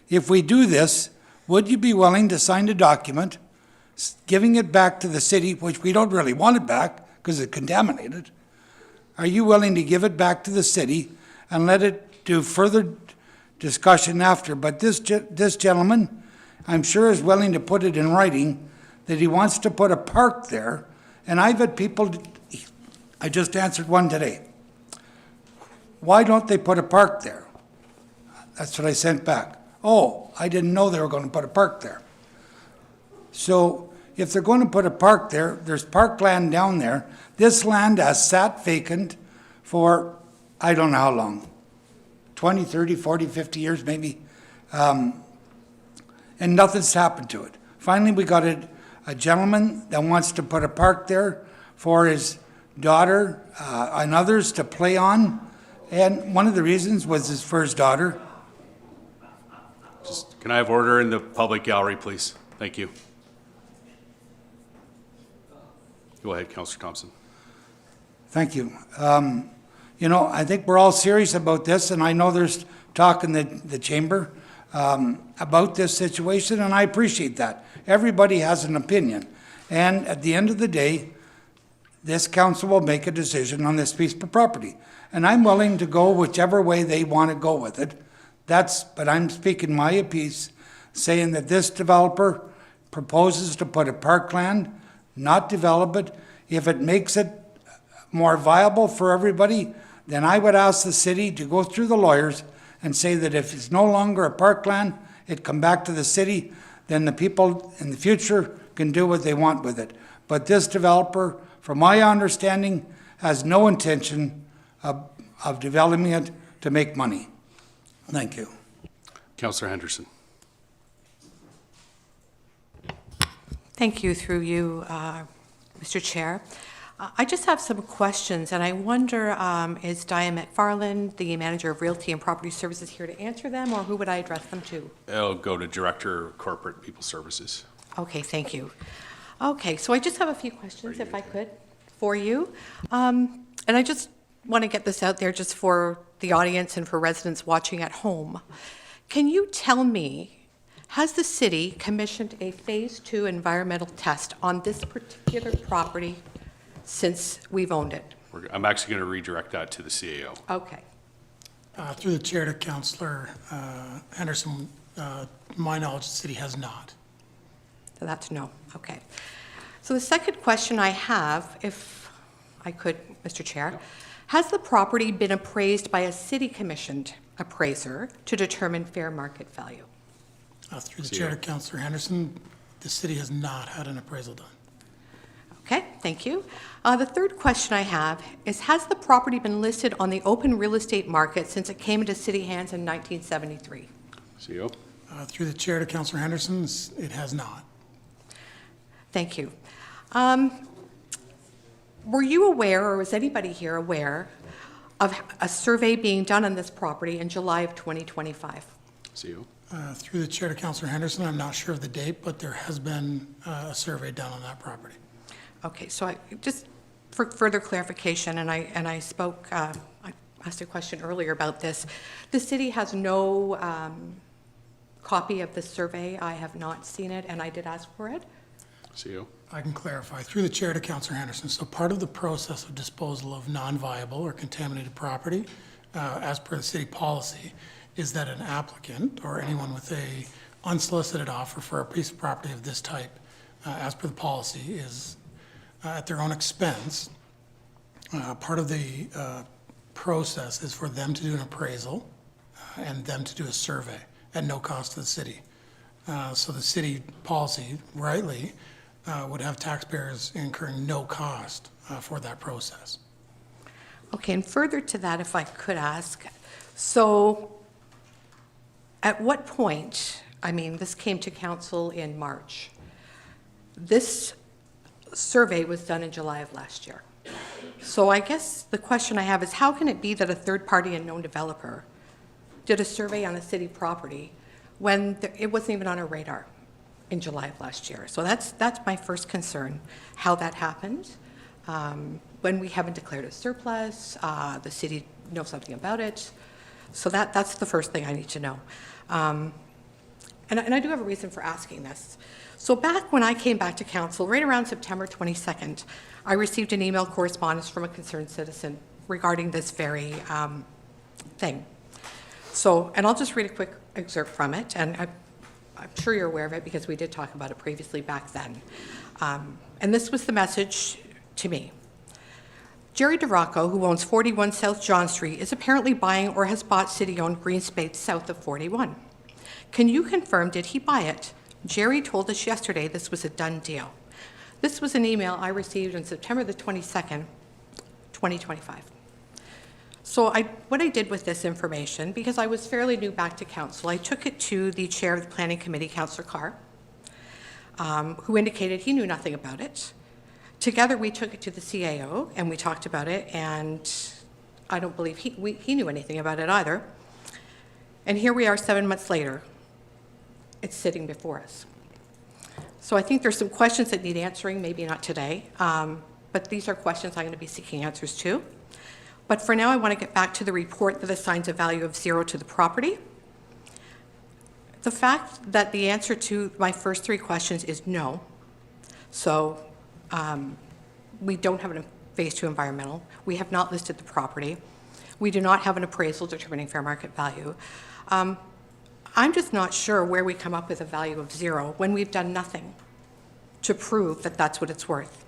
if we do this, would you be willing to sign a document giving it back to the city, which we don't really want it back because it's contaminated? Are you willing to give it back to the city and let it do further discussion after? But this gentleman, I'm sure, is willing to put it in writing that he wants to put a park there. And I've had people, I just answered one today. Why don't they put a park there? That's what I sent back. Oh, I didn't know they were going to put a park there. So if they're going to put a park there, there's parkland down there. This land has sat vacant for I don't know how long, 20, 30, 40, 50 years maybe, and nothing's happened to it. Finally, we got a gentleman that wants to put a park there for his daughter and others to play on. And one of the reasons was for his daughter. Just, can I have order in the public gallery, please? Thank you. Go ahead, Councillor Thompson. Thank you. You know, I think we're all serious about this, and I know there's talk in the chamber about this situation, and I appreciate that. Everybody has an opinion. And at the end of the day, this council will make a decision on this piece of property. And I'm willing to go whichever way they want to go with it. But I'm speaking my piece, saying that this developer proposes to put a parkland, not develop it. If it makes it more viable for everybody, then I would ask the city to go through the lawyers and say that if it's no longer a parkland, it come back to the city, then the people in the future can do what they want with it. But this developer, from my understanding, has no intention of developing it to make money. Thank you. Councillor Henderson. Thank you, through you, Mr. Chair. I just have some questions, and I wonder, is Diane McFarland, the Manager of Realty and Property Services, here to answer them, or who would I address them to? I'll go to Director of Corporate People Services. Okay, thank you. Okay, so I just have a few questions, if I could, for you. And I just want to get this out there just for the audience and for residents watching at home. Can you tell me, has the city commissioned a Phase 2 environmental test on this particular property since we've owned it? I'm actually going to redirect that to the CAO. Okay. Through the chair to Councillor Henderson, my knowledge, the city has not. So that's no. Okay. So the second question I have, if I could, Mr. Chair, has the property been appraised by a city-commissioned appraiser to determine fair market value? Through the chair to Councillor Henderson, the city has not had an appraisal done. Okay, thank you. The third question I have is, has the property been listed on the open real estate market since it came into city hands in 1973? CEO. Through the chair to Councillor Henderson, it has not. Thank you. Were you aware, or was anybody here aware, of a survey being done on this property in July of 2025? CEO. Through the chair to Councillor Henderson, I'm not sure of the date, but there has been a survey done on that property. Okay, so I just for further clarification, and I spoke, I asked a question earlier about this. The city has no copy of the survey. I have not seen it, and I did ask for it. CEO. I can clarify. Through the chair to Councillor Henderson, so part of the process of disposal of non-viable or contaminated property, as per the city policy, is that an applicant or anyone with a unsolicited offer for a piece of property of this type, as per the policy, is at their own expense. Part of the process is for them to do an appraisal and them to do a survey at no cost to the city. So the city policy, rightly, would have taxpayers incurring no cost for that process. Okay, and further to that, if I could ask, so at what point, I mean, this came to council in March. This survey was done in July of last year. So I guess the question I have is, how can it be that a third-party unknown developer did a survey on a city property when it wasn't even on our radar in July of last year? So that's my first concern, how that happened. When we haven't declared a surplus, the city knows something about it. So that's the first thing I need to know. And I do have a reason for asking this. So back when I came back to council, right around September 22nd, I received an email correspondence from a concerned citizen regarding this very thing. So, and I'll just read a quick excerpt from it, and I'm sure you're aware of it because we did talk about it previously back then. And this was the message to me. Jerry DeRocco, who owns 41 South John Street, is apparently buying or has bought city-owned green space south of 41. Can you confirm, did he buy it? Jerry told us yesterday this was a done deal. This was an email I received on September the 22nd, 2025. So what I did with this information, because I was fairly new back to council, I took it to the chair of the planning committee, Councillor Carr, who indicated he knew nothing about it. Together we took it to the CAO and we talked about it, and I don't believe he knew anything about it either. And here we are 7 months later, it's sitting before us. So I think there's some questions that need answering, maybe not today, but these are questions I'm going to be seeking answers to. But for now, I want to get back to the report that assigns a value of 0 to the property. The fact that the answer to my first 3 questions is no. So we don't have a phase 2 environmental. We have not listed the property. We do not have an appraisal determining fair market value. I'm just not sure where we come up with a value of 0 when we've done nothing to prove that that's what it's worth.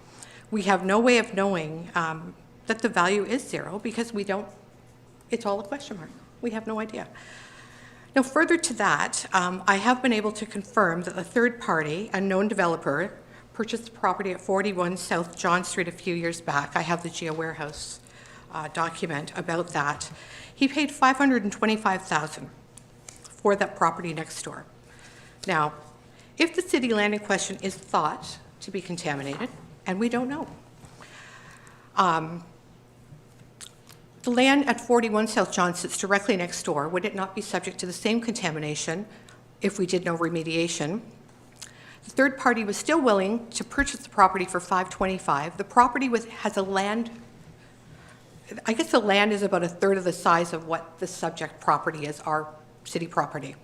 We have no way of knowing that the value is 0 because we don't, it's all a question mark. We have no idea. Now, further to that, I have been able to confirm that a third party, a known developer, purchased the property at 41 South John Street a few years back. I have the Geo Warehouse document about that. He paid $525,000 for that property next door. Now, if the city land in question is thought to be contaminated, and we don't know, the land at 41 South John sits directly next door. Would it not be subject to the same contamination if we did no remediation? The third party was still willing to purchase the property for $525,000. The property has a land, I guess the land is about a third of the size of what the subject property is, our city property.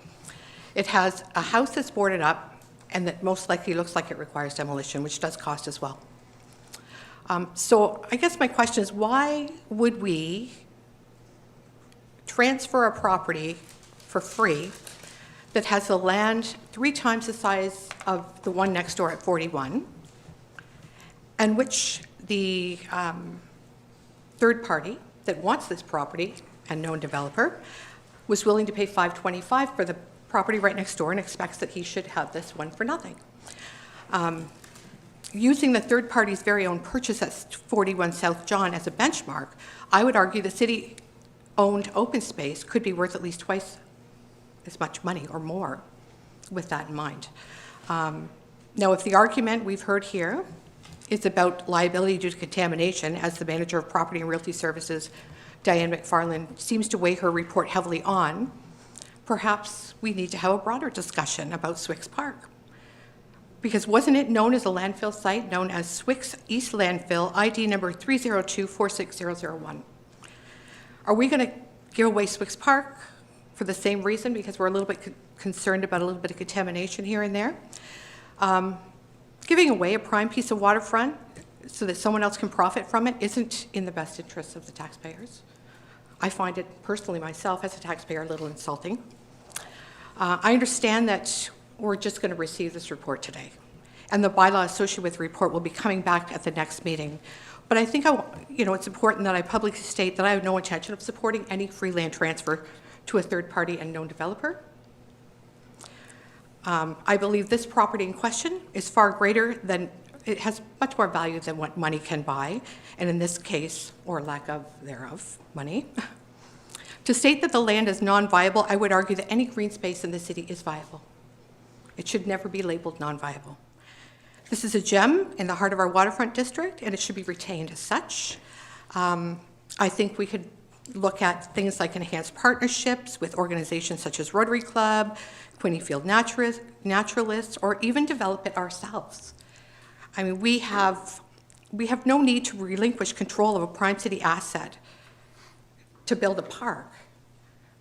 It has a house that's boarded up and that most likely looks like it requires demolition, which does cost as well. So I guess my question is, why would we transfer a property for free that has the land 3 times the size of the one next door at 41, and which the third party that wants this property, and known developer, was willing to pay $525,000 for the property right next door and expects that he should have this one for nothing? Using the third party's very own purchase at 41 South John as a benchmark, I would argue the city-owned open space could be worth at least twice as much money or more with that in mind. Now, if the argument we've heard here is about liability due to contamination, as the manager of property and realty services, Diane McFarland, seems to weigh her report heavily on, perhaps we need to have a broader discussion about Swicks Park. Because wasn't it known as a landfill site known as Swicks East Landfill, ID number 302-46001? Are we going to give away Swicks Park for the same reason, because we're a little bit concerned about a little bit of contamination here and there? Giving away a prime piece of waterfront so that someone else can profit from it isn't in the best interests of the taxpayers. I find it personally myself as a taxpayer a little insulting. I understand that we're just going to receive this report today, and the bylaw associated with the report will be coming back at the next meeting. But I think it's important that I publicly state that I have no intention of supporting any free land transfer to a third party and known developer. I believe this property in question is far greater than, it has much more value than what money can buy, and in this case, or lack of thereof, money. To state that the land is non-viable, I would argue that any green space in the city is viable. It should never be labeled non-viable. This is a gem in the heart of our waterfront district, and it should be retained as such. I think we could look at things like enhanced partnerships with organizations such as Rotary Club, Quinny Field Naturalists, or even develop it ourselves. I mean, we have no need to relinquish control of a prime city asset to build a park,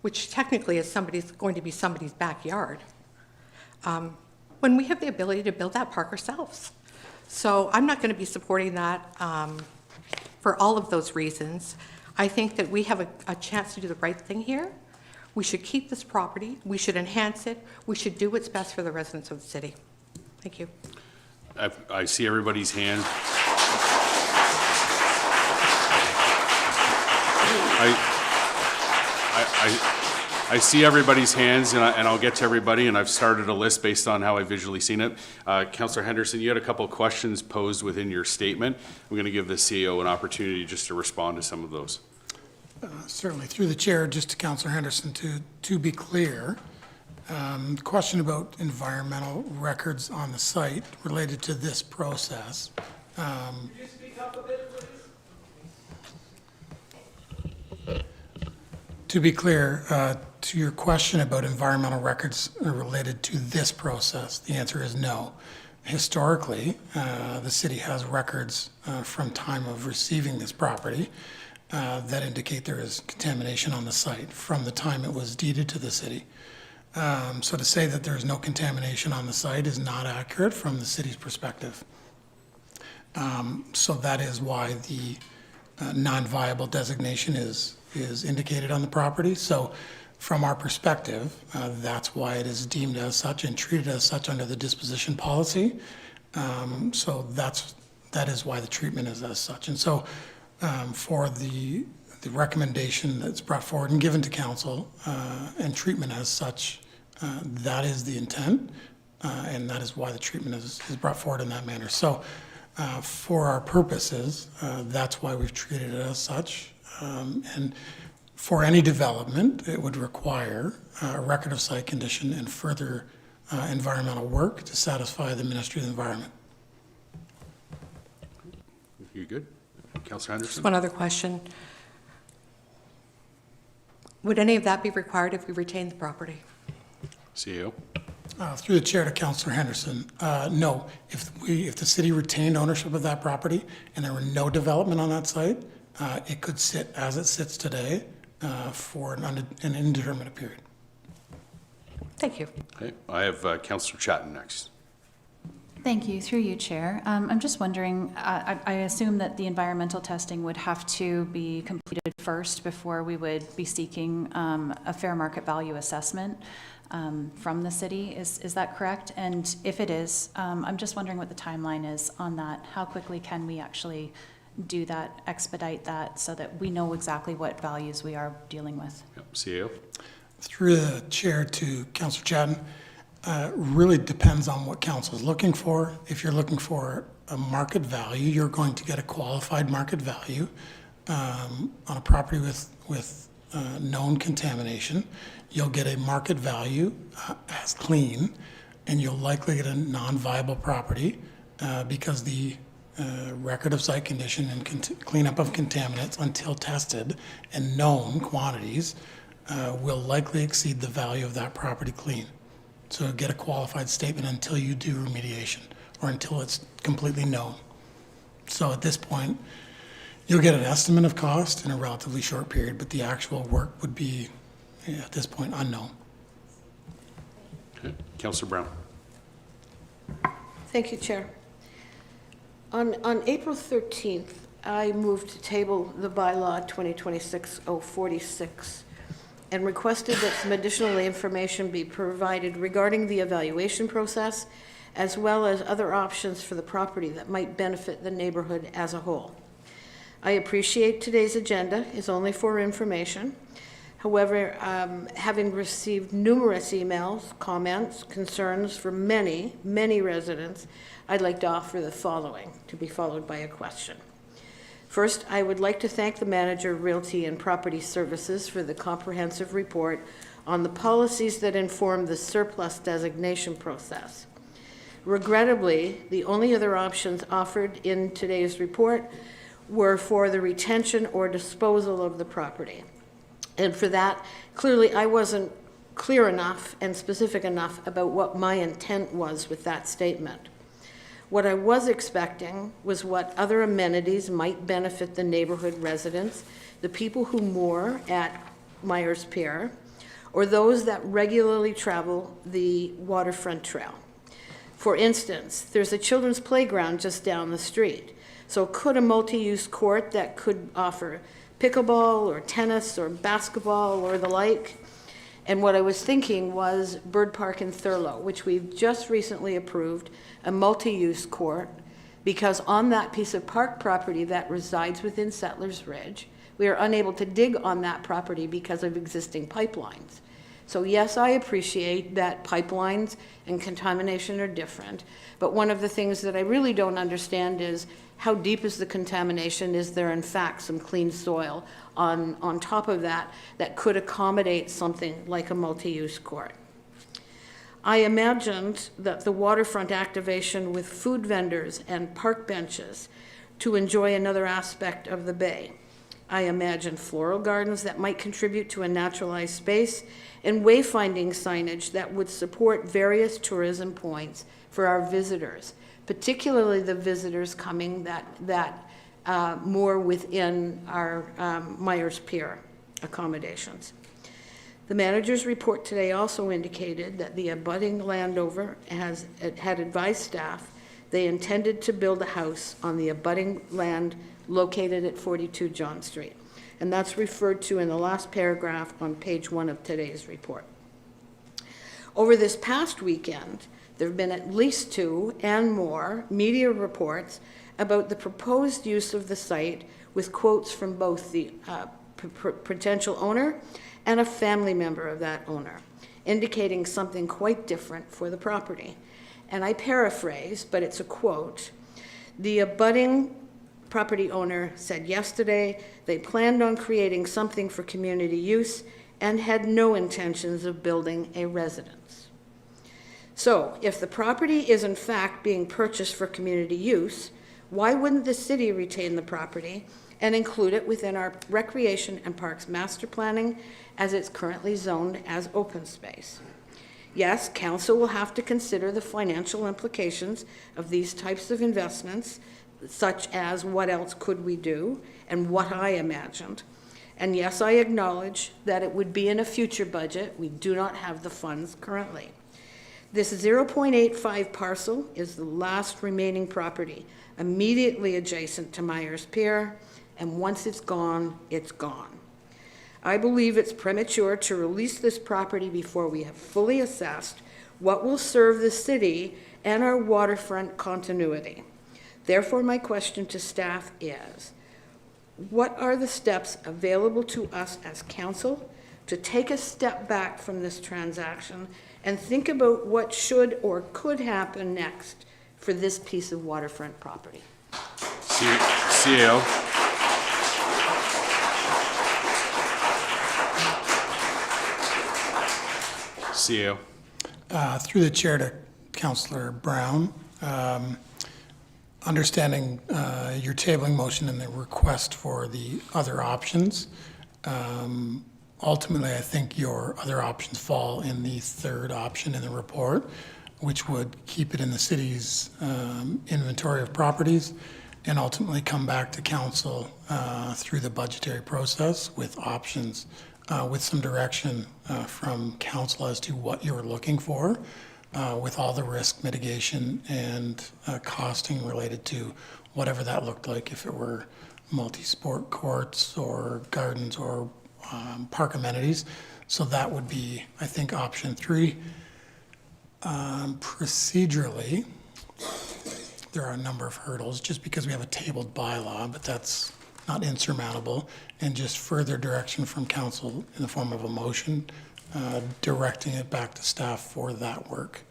which technically is going to be somebody's backyard, when we have the ability to build that park ourselves. So I'm not going to be supporting that for all of those reasons. I think that we have a chance to do the right thing here. We should keep this property. We should enhance it. We should do what's best for the residents of the city. Thank you. I see everybody's hand. I see everybody's hands, and I'll get to everybody, and I've started a list based on how I've visually seen it. Councillor Henderson, you had a couple of questions posed within your statement. I'm going to give the CEO an opportunity just to respond to some of those. Certainly, through the chair, just to Councillor Henderson, to be clear, question about environmental records on the site related to this process. Could you speak up a bit, please? To be clear, To your question about environmental records related to this process, the answer is no. Historically, the city has records from time of receiving this property that indicate there is contamination on the site from the time it was deeded to the city. So to say that there's no contamination on the site is not accurate from the city's perspective. So that is why the non-viable designation is indicated on the property. So from our perspective, that's why it is deemed as such and treated as such under the disposition policy. So that is why the treatment is as such. And so for the recommendation that's brought forward and given to council and treatment as such, that is the intent, and that is why the treatment is brought forward in that manner. So for our purposes, that's why we've treated it as such. And for any development, it would require a record of site condition and further environmental work to satisfy the Ministry of the Environment. You good? Councillor Henderson? Just one other question. Would any of that be required if we retain the property? CEO? Through the chair to Councillor Henderson, no. If the city retained ownership of that property and there were no development on that site, it could sit as it sits today for an indeterminate period. Thank you. Okay, I have Councillor Chatton next. Thank you. Through you, Chair. I'm just wondering, I assume that the environmental testing would have to be completed first before we would be seeking a fair market value assessment from the city. Is that correct? And if it is, I'm just wondering what the timeline is on that. How quickly can we actually do that, expedite that, so that we know exactly what values we are dealing with? Yep, CEO? Through the chair to Councillor Chatton, really depends on what council is looking for. If you're looking for a market value, you're going to get a qualified market value on a property with known contamination. You'll get a market value as clean, and you'll likely get a non-viable property because the record of site condition and cleanup of contaminants until tested and known quantities will likely exceed the value of that property clean. So get a qualified statement until you do remediation or until it's completely known. So at this point, you'll get an estimate of cost in a relatively short period, but the actual work would be, at this point, unknown. Okay, Councillor Brown? Thank you, Chair. On April 13th, I moved to table the bylaw 2026-046 and requested that some additional information be provided regarding the evaluation process, as well as other options for the property that might benefit the neighborhood as a whole. I appreciate today's agenda is only for information. However, having received numerous emails, comments, concerns from many, many residents, I'd like to offer the following, to be followed by a question. First, I would like to thank the Manager of Realty and Property Services for the comprehensive report on the policies that inform the surplus designation process. Regrettably, the only other options offered in today's report were for the retention or disposal of the property. And for that, clearly I wasn't clear enough and specific enough about what my intent was with that statement. What I was expecting was what other amenities might benefit the neighborhood residents, the people who moor at Myers Pier, or those that regularly travel the waterfront trail. For instance, there's a children's playground just down the street. So could a multi-use court that could offer pickleball or tennis or basketball or the like? And what I was thinking was Bird Park in Thurlow, which we've just recently approved, a multi-use court, because on that piece of park property that resides within Settlers Ridge, we are unable to dig on that property because of existing pipelines. So yes, I appreciate that pipelines and contamination are different, but one of the things that I really don't understand is how deep is the contamination? Is there in fact some clean soil on top of that that could accommodate something like a multi-use court? I imagined that the waterfront activation with food vendors and park benches to enjoy another aspect of the bay. I imagine floral gardens that might contribute to a naturalized space, and wayfinding signage that would support various tourism points for our visitors, particularly the visitors coming that more within our Myers Pier accommodations. The manager's report today also indicated that the abutting landowner had advised staff they intended to build a house on the abutting land located at 42 John Street. And that's referred to in the last paragraph on page 1 of today's report. Over this past weekend, there have been at least 2 and more media reports about the proposed use of the site, with quotes from both the potential owner and a family member of that owner, indicating something quite different for the property. And I paraphrase, but it's a quote. The abutting property owner said yesterday they planned on creating something for community use and had no intentions of building a residence. So if the property is in fact being purchased for community use, why wouldn't the city retain the property and include it within our recreation and parks master planning as it's currently zoned as open space? Yes, council will have to consider the financial implications of these types of investments, such as what else could we do and what I imagined. And yes, I acknowledge that it would be in a future budget. We do not have the funds currently. This 0.85 parcel is the last remaining property immediately adjacent to Myers Pier, and once it's gone, it's gone. I believe it's premature to release this property before we have fully assessed what will serve the city and our waterfront continuity. Therefore, my question to staff is, what are the steps available to us as council to take a step back from this transaction and think about what should or could happen next for this piece of waterfront property? CAO. CAO. Through the chair to Councillor Brown, understanding your tabling motion and the request for the other options, ultimately I think your other options fall in the third option in the report, which would keep it in the city's inventory of properties and ultimately come back to council through the budgetary process with options, with some direction from council as to what you're looking for, with all the risk mitigation and costing related to whatever that looked like, if it were multi-sport courts or gardens or park amenities. So that would be, I think, option 3. Procedurally, there are a number of hurdles just because we have a tabled bylaw, but that's not insurmountable, and just further direction from council in the form of a motion, directing it back to staff for that work.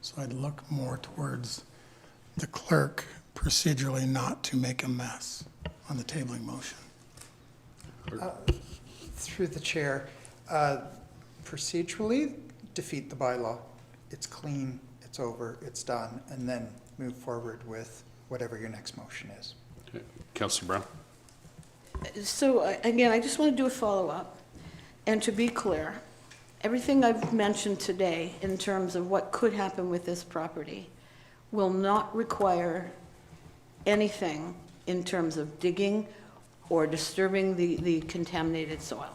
So I'd look more towards the clerk procedurally not to make a mess on the tabling motion. Through the chair, procedurally, defeat the bylaw. It's clean, it's over, it's done, and then move forward with whatever your next motion is. Okay. Councillor Brown. So again, I just want to do a follow-up. And to be clear, everything I've mentioned today in terms of what could happen with this property will not require anything in terms of digging or disturbing the contaminated soil.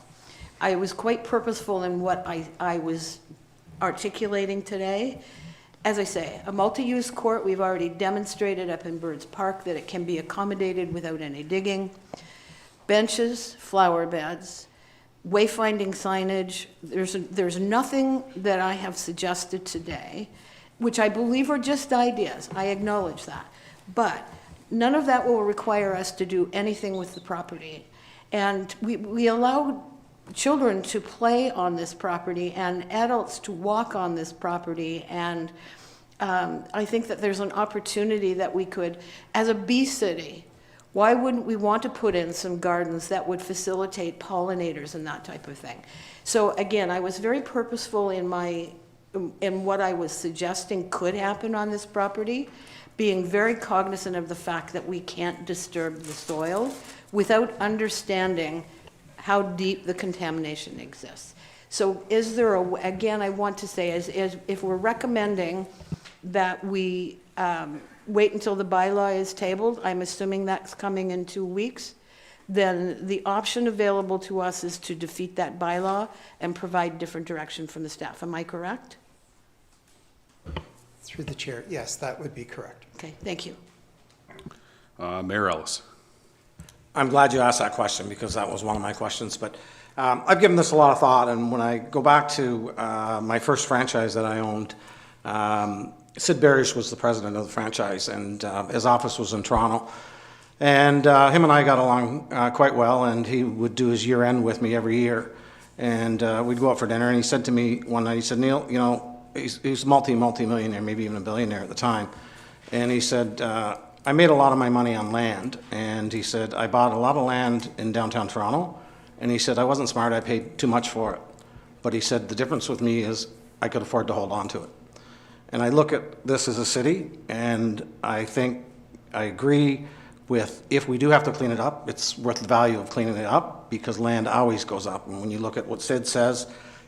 I was quite purposeful in what I was articulating today. As I say, a multi-use court, we've already demonstrated up in Birds Park that it can be accommodated without any digging. Benches, flower beds, wayfinding signage, there's nothing that I have suggested today, which I believe are just ideas, I acknowledge that. But none of that will require us to do anything with the property. And we allow children to play on this property and adults to walk on this property. And I think that there's an opportunity that we could, as a bee city, why wouldn't we want to put in some gardens that would facilitate pollinators and that type of thing? So again, I was very purposeful in what I was suggesting could happen on this property, being very cognizant of the fact that we can't disturb the soil. without understanding how deep the contamination exists. So is there again, I want to say, is if we're recommending that we wait until the bylaw is tabled, I'm assuming that's coming in 2 weeks, then the option available to us is to defeat that bylaw and provide different direction from the staff. Am I correct? Through the chair, yes, that would be correct. Okay, thank you. Mayor Ellis. I'm glad you asked that question because that was one of my questions, but I've given this a lot of thought, and when I go back to my first franchise that I owned, Sid Barish was the president of the franchise, and his office was in Toronto. And him and I got along quite well, and he would do his year end with me every year. And we'd go out for dinner, and he said to me one night, he said, Neil, you know, he's multi-millionaire, maybe even a billionaire at the time. And he said, I made a lot of my money on land. And he said, I bought a lot of land in downtown Toronto. And he said, I wasn't smart, I paid too much for it. But he said, the difference with me is I could afford to hold on to it. And I look at this as a city, and I think I agree with, if we do have to clean it up, it's worth the value of cleaning it up, because land always goes up. And when you look at what Sid says,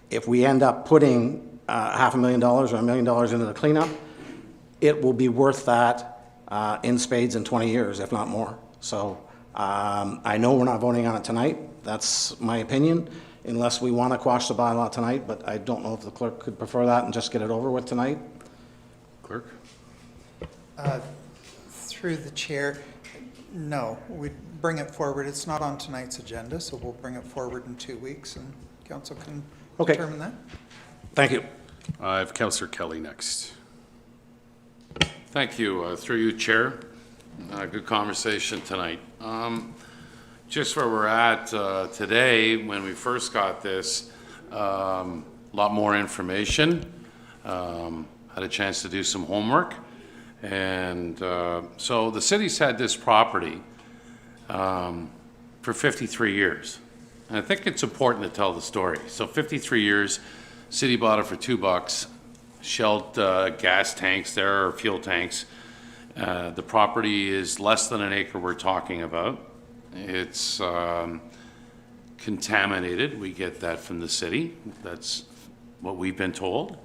if we end up putting $500,000 or $1 million into the cleanup, it will be worth that in spades in 20 years, if not more. So I know we're not voting on it tonight. That's my opinion, unless we want to quash the bylaw tonight, but I don't know if the clerk could prefer that and just get it over with tonight. Clerk? Through the chair, no, we bring it forward. It's not on tonight's agenda, so we'll bring it forward in 2 weeks, and council can determine that. Thank you. I have Councillor Kelly next. Thank you. Through you, Chair. Good conversation tonight. Just where we're at today, when we first got this, a lot more information. Had a chance to do some homework. And so the city's had this property for 53 years. And I think it's important to tell the story. So 53 years, city bought it for $2, shelled gas tanks there, or fuel tanks. The property is less than an acre we're talking about. It's contaminated. We get that from the city. That's what we've been told.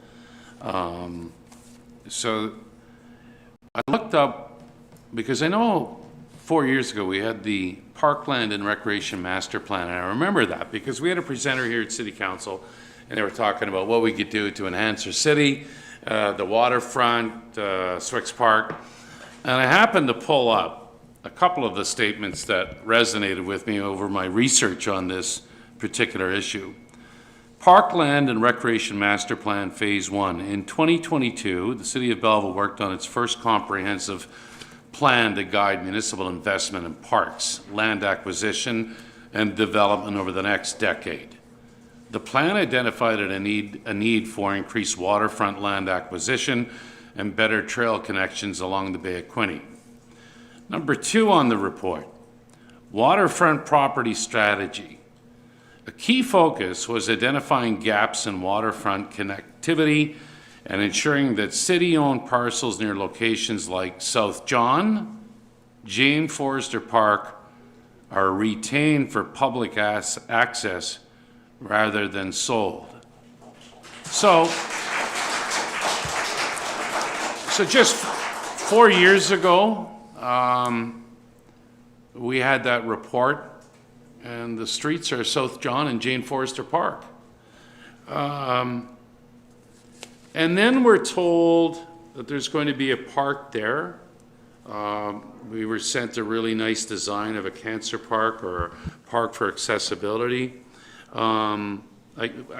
So I looked up, because I know 4 years ago we had the Parkland and Recreation Master Plan, and I remember that because we had a presenter here at City Council, and they were talking about what we could do to enhance our city, the waterfront, Swicks Park, and I happened to pull up a couple of the statements that resonated with me over my research on this particular issue. Parkland and Recreation Master Plan Phase 1. In 2022, the City of Belleville worked on its first comprehensive plan to guide municipal investment in parks, land acquisition, and development over the next decade. The plan identified a need for increased waterfront land acquisition and better trail connections along the Bay of Quinte. Number 2 on the report, waterfront property strategy. A key focus was identifying gaps in waterfront connectivity and ensuring that city-owned parcels near locations like South John, Jane Forrester Park are retained for public access rather than sold. So just 4 years ago, we had that report, and the streets are South John and Jane Forrester Park. And then we're told that there's going to be a park there. We were sent a really nice design of a cancer park or a park for accessibility. I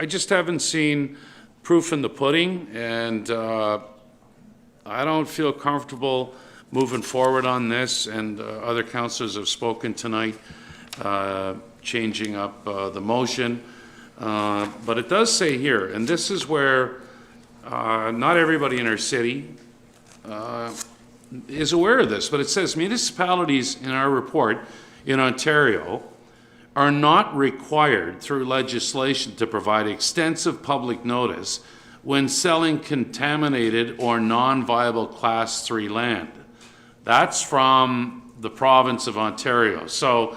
just haven't seen proof in the pudding, and I don't feel comfortable moving forward on this, and other councillors have spoken tonight, changing up the motion. But it does say here, and this is where not everybody in our city is aware of this, but it says municipalities in our report in Ontario are not required through legislation to provide extensive public notice when selling contaminated or non-viable Class 3 land. That's from the province of Ontario. So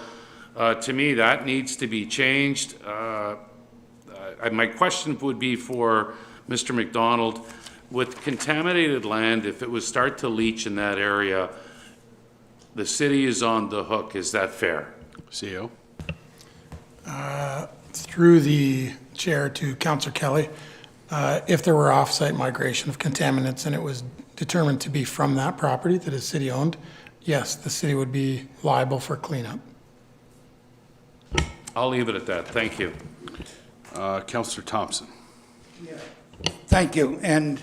To me, that needs to be changed. My question would be for Mr. McDonald. With contaminated land, if it would start to leach in that area, the city is on the hook. Is that fair? CEO? Through the chair to Councillor Kelly, if there were off-site migration of contaminants and it was determined to be from that property that is city-owned, yes, the city would be liable for cleanup. I'll leave it at that. Thank you. Councillor Thompson? Thank you. And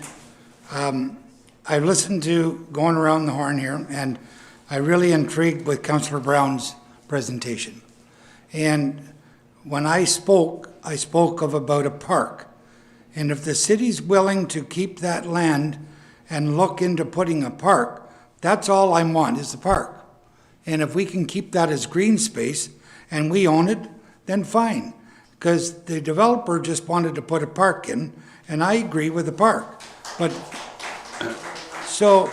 I've listened to going around the horn here, and I really intrigued with Councillor Brown's presentation. And when I spoke of about a park. And if the city's willing to keep that land and look into putting a park, that's all I want is the park. And if we can keep that as green space and we own it, then fine. Because the developer just wanted to put a park in, and I agree with the park. But, so,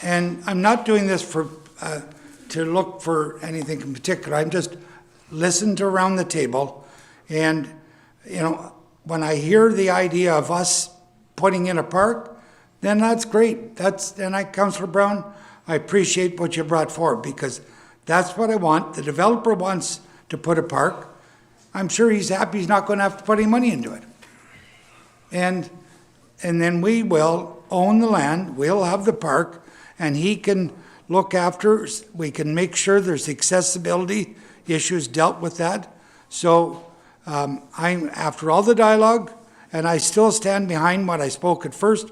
and I'm not doing this for, to look for anything in particular. I'm just listened around the table, and, you know, when I hear the idea of us putting in a park, then that's great. Councillor Brown, I appreciate what you brought forward, because that's what I want. The developer wants to put a park. I'm sure he's happy he's not going to have to put any money into it. And then we will own the land, we'll have the park, and he can look after, we can make sure there's accessibility issues dealt with that. So I'm, after all the dialogue, and I still stand behind what I spoke at first,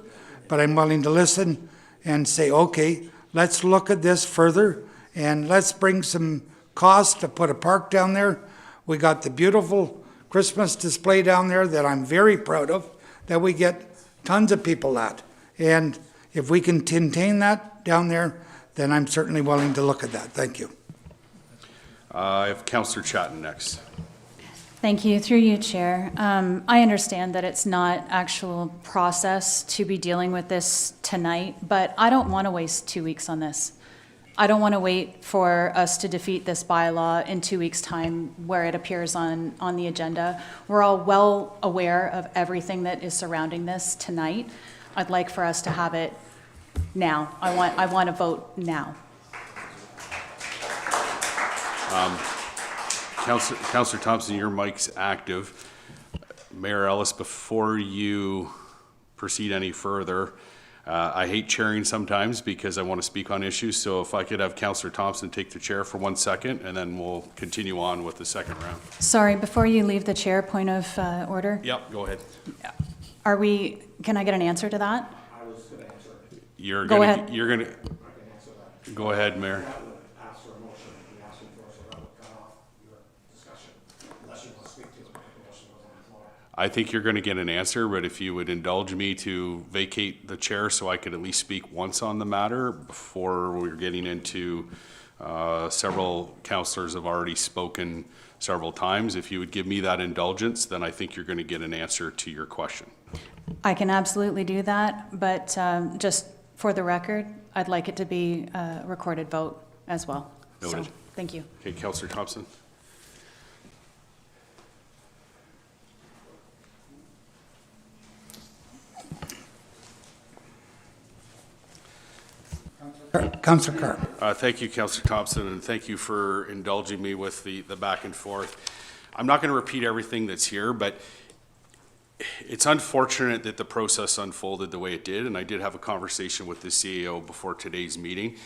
but I'm willing to listen and say, okay, let's look at this further, and let's bring some cost to put a park down there. We got the beautiful Christmas display down there that I'm very proud of, that we get tons of people at. And if we can maintain that down there, then I'm certainly willing to look at that. Thank you. I have Councillor Chatton next. Thank you. Through you, Chair. I understand that it's not actual process to be dealing with this tonight, but I don't want to waste 2 weeks on this. I don't want to wait for us to defeat this bylaw in 2 weeks' time where it appears on the agenda. We're all well aware of everything that is surrounding this tonight. I'd like for us to have it now. I want to vote now. Councillor Thompson, your mic's active. Mayor Ellis, before you proceed any further, I hate chairing sometimes because I want to speak on issues, so if I could have Councillor Thompson take the chair for 1 second, and then we'll continue on with the second round. Sorry, before you leave the chair, point of order. Yep, go ahead. Can I get an answer to that? I was going to answer. You're Go going ahead. to, you're going to, go ahead, Mayor. I think you're going to get an answer, but if you would indulge me to vacate the chair so I could at least speak once on the matter before we're getting into several councillors have already spoken several times. If you would give me that indulgence, then I think you're going to get an answer to your question. I can absolutely do that, but just for the record, I'd like it to be a recorded vote as well. Noted. So, thank you. Okay, Councillor Thompson. Councillor Carr. Thank you, Councillor Thompson, and thank you for indulging me with the back and forth. I'm not going to repeat everything that's here, but it's unfortunate that the process unfolded the way it did, and I did have a conversation with the CEO before today's meeting.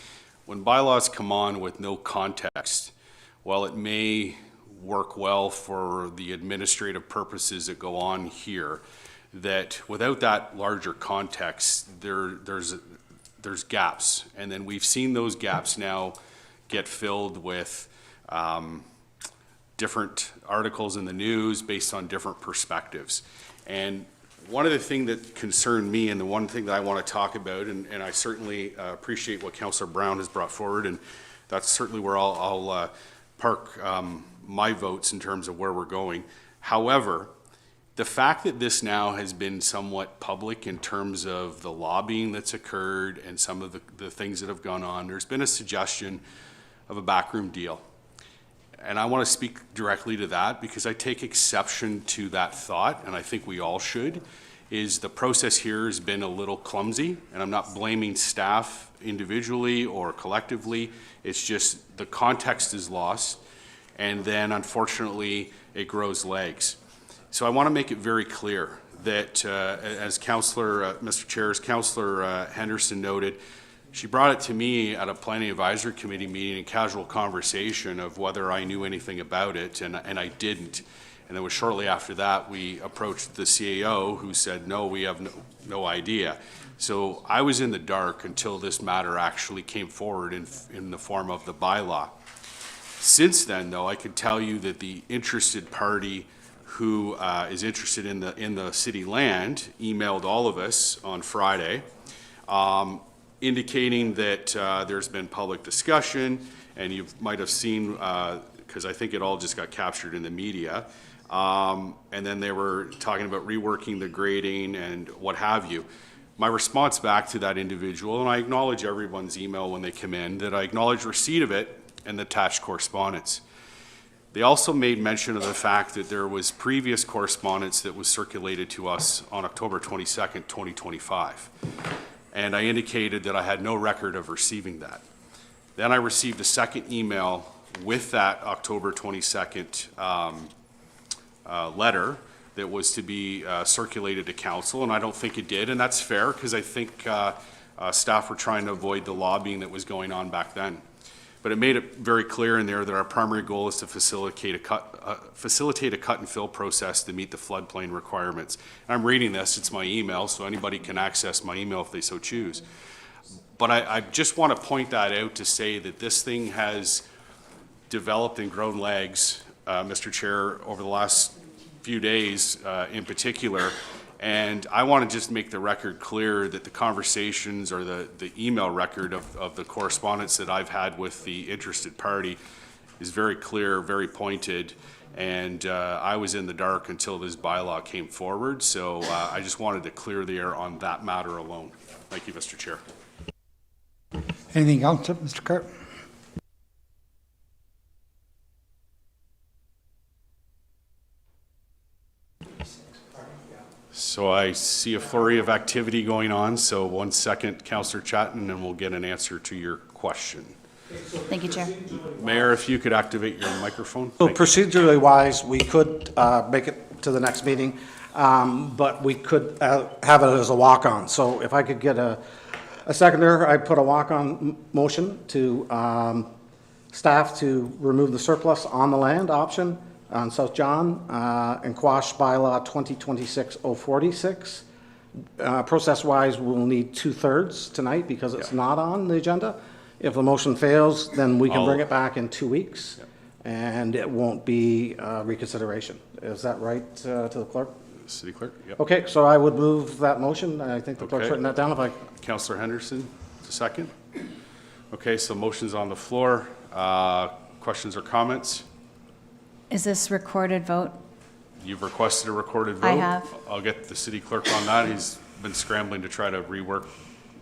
When bylaws come on with no context, while it may work well for the administrative purposes that go on here, that without that larger context, there's gaps, and then we've seen those gaps now get filled with different articles in the news based on different perspectives. And one of the things that concerned me, and the one thing that I want to talk about, and I certainly appreciate what Councillor Brown has brought forward, and that's certainly where I'll park my votes in terms of where we're going. However, the fact that this now has been somewhat public in terms of the lobbying that's occurred and some of the things that have gone on, there's been a suggestion of a backroom deal. And I want to speak directly to that because I take exception to that thought, and I think we all should, is the process here has been a little clumsy, and I'm not blaming staff individually or collectively. It's just the context is lost, and then unfortunately it grows legs. So I want to make it very clear that as Mr. Chair, as Councillor Henderson noted, she brought it to me at a Planning Advisory Committee meeting in casual conversation of whether I knew anything about it, and I didn't. And it was shortly after that we approached the CAO, who said, no, we have no idea. So I was in the dark until this matter actually came forward in the form of the bylaw. Since then, though, I can tell you that the interested party who is interested in the city land emailed all of us on Friday, indicating that there's been public discussion, and you might have seen, because I think it all just got captured in the media, and then they were talking about reworking the grading and what have you. My response back to that individual, and I acknowledge everyone's email when they come in, that I acknowledge receipt of it and the attached correspondence. They also made mention of the fact that there was previous correspondence that was circulated to us on October 22nd, 2025. And I indicated that I had no record of receiving that. Then I received a second email with that October 22nd letter that was to be circulated to council, and I don't think it did, and that's fair, because I think staff were trying to avoid the lobbying that was going on back then. But it made it very clear in there that our primary goal is to facilitate a cut and fill process to meet the floodplain requirements. And I'm reading this, it's my email, so anybody can access my email if they so choose. But I just want to point that out to say that this thing has developed and grown legs, Mr. Chair, over the last few days in particular. And I want to just make the record clear that the conversations or the email record of the correspondence that I've had with the interested party is very clear, very pointed, and I was in the dark until this bylaw came forward. So I just wanted to clear the air on that matter alone. Thank you, Mr. Chair. Anything else, Mr. Cart? So I see a flurry of activity going on. So 1 second, Councillor Chatton, and we'll get an answer to your question. Thank you, Chair. Mayor, if you could activate your microphone. So Thank you. procedurally wise, we could make it to the next meeting, but we could have it as a walk-on. So if I could get a seconder, I'd put a walk-on motion to staff to remove the surplus on the land option on South John and quash bylaw 2026-046. Process-wise, we'll need 2/3 tonight because it's not on the agenda. If the motion fails, then we can bring it back in 2 weeks, and it won't be reconsideration. Is that right to the clerk? City Clerk? Yep. Okay, so I would move that motion. I think the clerk's written that down. If I Councillor Henderson, second. Okay, so motion's on the floor. Questions or comments? Is this recorded vote? You've requested a recorded vote. I have. I'll get the city clerk on that. He's been scrambling to try to rework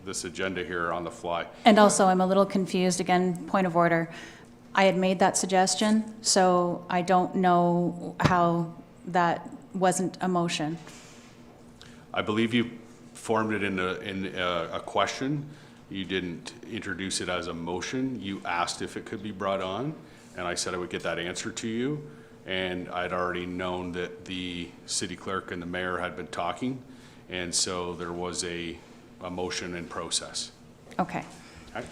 this agenda here on the fly. And also, I'm a little confused, again, point of order. I had made that suggestion, so I don't know how that wasn't a motion. I believe you formed it in a question. You didn't introduce it as a motion. You asked if it could be brought on, and I said I would get that answer to you. And I'd already known that the city clerk and the mayor had been talking, and so there was a motion in process. Okay. Okay.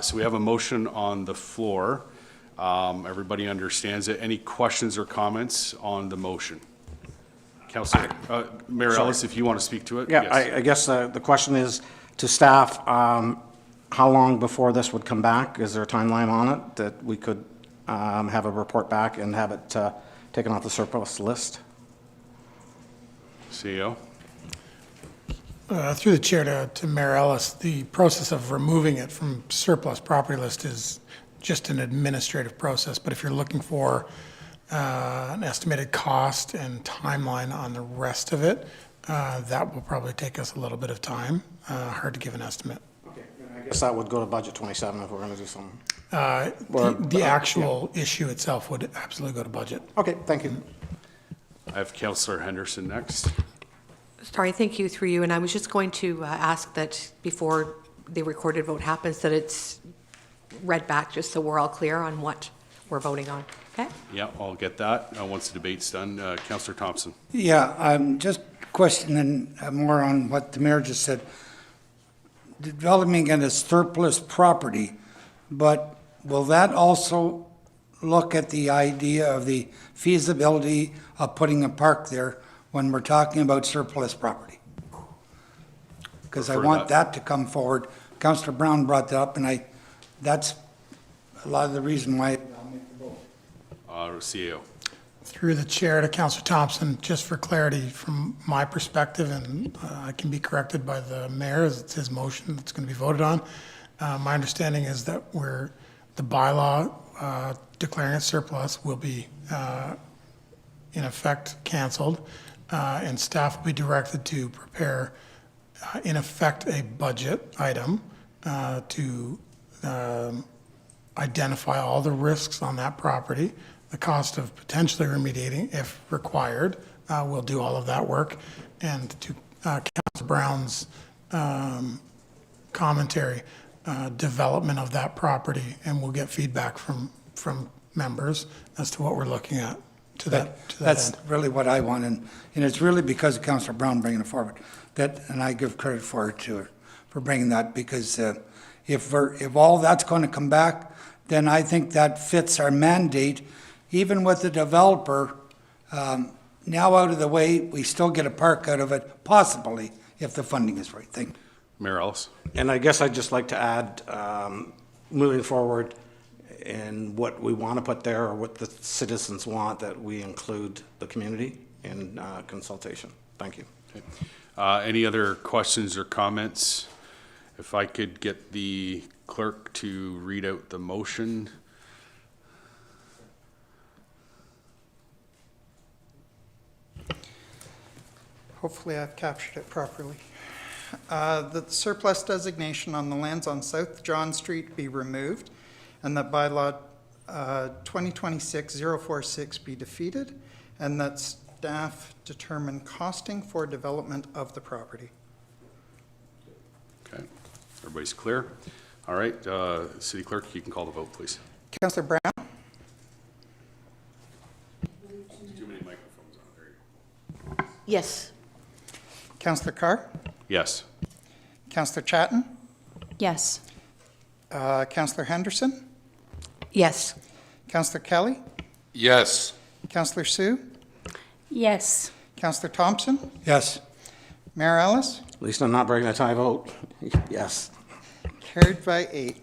So we have a motion on the floor. Everybody understands it. Any questions or comments on the motion? Councillor, Mayor Ellis, if you want to speak to it? Yeah, Yes. I guess the question is to staff, how long before this would come back? Is there a timeline on it that we could have a report back and have it taken off the surplus list? CEO? Through the chair to Mayor Ellis, the process of removing it from surplus property list is just an administrative process, but if you're looking for an estimated cost and timeline on the rest of it, that will probably take us a little bit of time. Hard to give an estimate. Okay, I guess that would go to budget 27 if we're going to do something. The actual issue itself would absolutely go to budget. Okay, thank you. I have Councillor Henderson next. Sorry, thank you, through you, and I was just going to ask that before the recorded vote happens, that it's read back, just so we're all clear on what we're voting on, okay? Yeah, I'll get that once the debate's done. Councillor Thompson. Yeah, I'm just questioning more on what the mayor just said. Developing it as surplus property, but will that also look at the idea of the feasibility of putting a park there when we're talking about surplus property? Because I Prefer want that. that to come forward. Councillor Brown brought that up, and that's a lot of the reason why I'll make the vote. CAO. Through the chair to Councillor Thompson, just for clarity from my perspective, and I can be corrected by the mayor, as it's his motion that's going to be voted on. My understanding is that the bylaw declaring it surplus will be in effect canceled, and staff will be directed to prepare, in effect, a budget item to identify all the risks on that property, the cost of potentially remediating if required. We'll do all of that work. And to Councillor Brown's commentary, development of that property, and we'll get feedback from members as to what we're looking at to that That's end. really what I want, and it's really because of Councillor Brown bringing it forward. And I give credit to her for bringing that, because if all that's going to come back, then I think that fits our mandate. Even with the developer now out of the way, we still get a park out of it, possibly, if the funding is right. Thank you. Mayor Ellis. And I guess I'd just like to add, moving forward, and what we want to put there, or what the citizens want, that we include the community in consultation. Thank you. Okay. Any other questions or comments? If I could get the clerk to read out the motion. Hopefully I've captured it properly. That the surplus designation on the lands on South John Street be removed, and that bylaw 2026-046 be defeated, and that staff determine costing for development of the property. Okay, everybody's clear? All right, City Clerk, you can call the vote, please. Councillor Brown? Too many microphones on there. Yes. Councillor Carr? Yes. Councillor Chatton? Yes. Councillor Henderson? Yes. Councillor Kelly? Yes. Councillor Sue? Yes. Councillor Thompson? Yes. Mayor Ellis? At least I'm not breaking a tie vote. Yes. Carried by 8.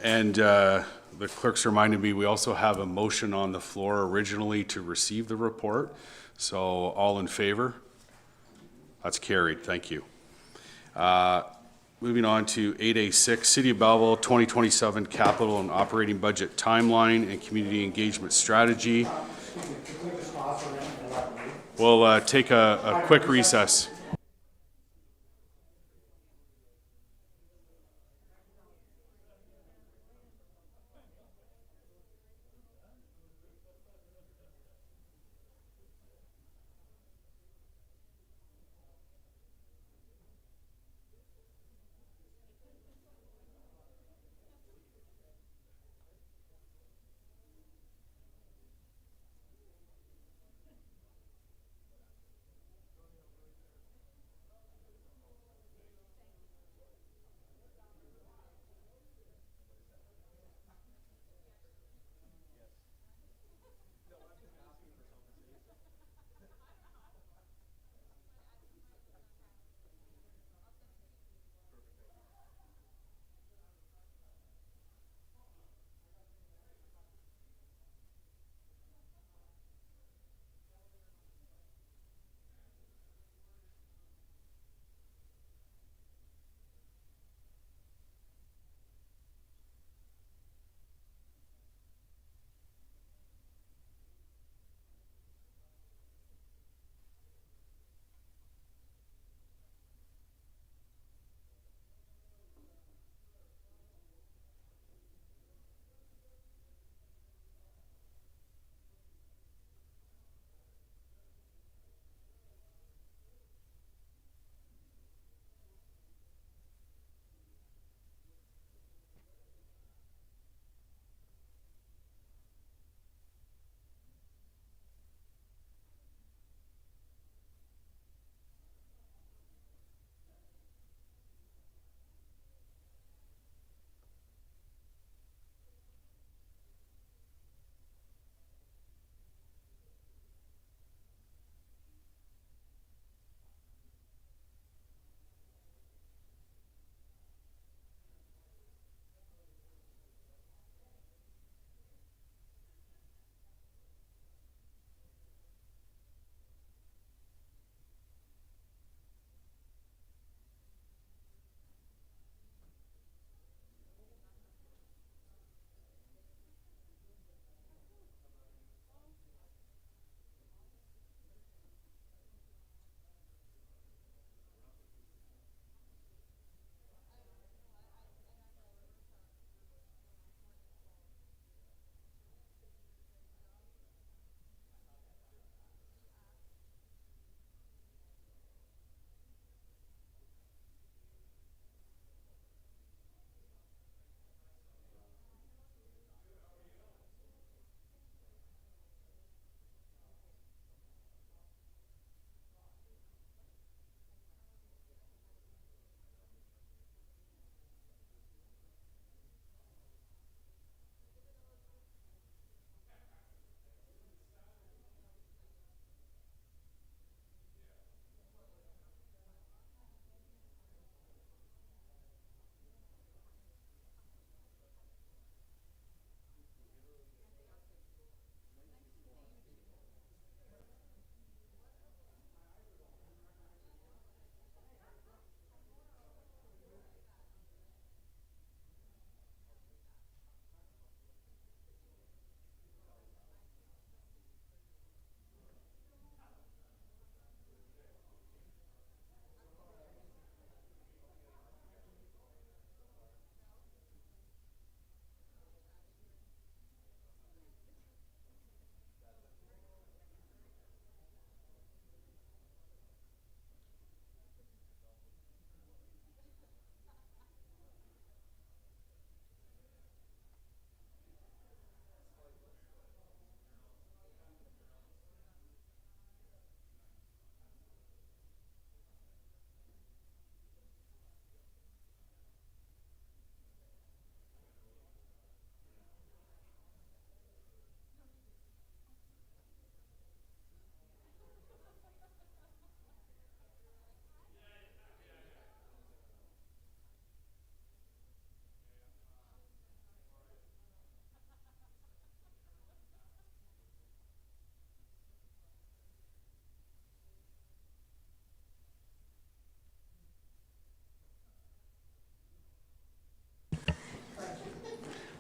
And the clerk's reminded me, we also have a motion on the floor originally to receive the report. So all in favor? That's carried. Thank you. Moving on to 8A6, City of Belleville 2027 Capital and Operating Budget Timeline and Community Engagement Strategy. We'll take a quick recess.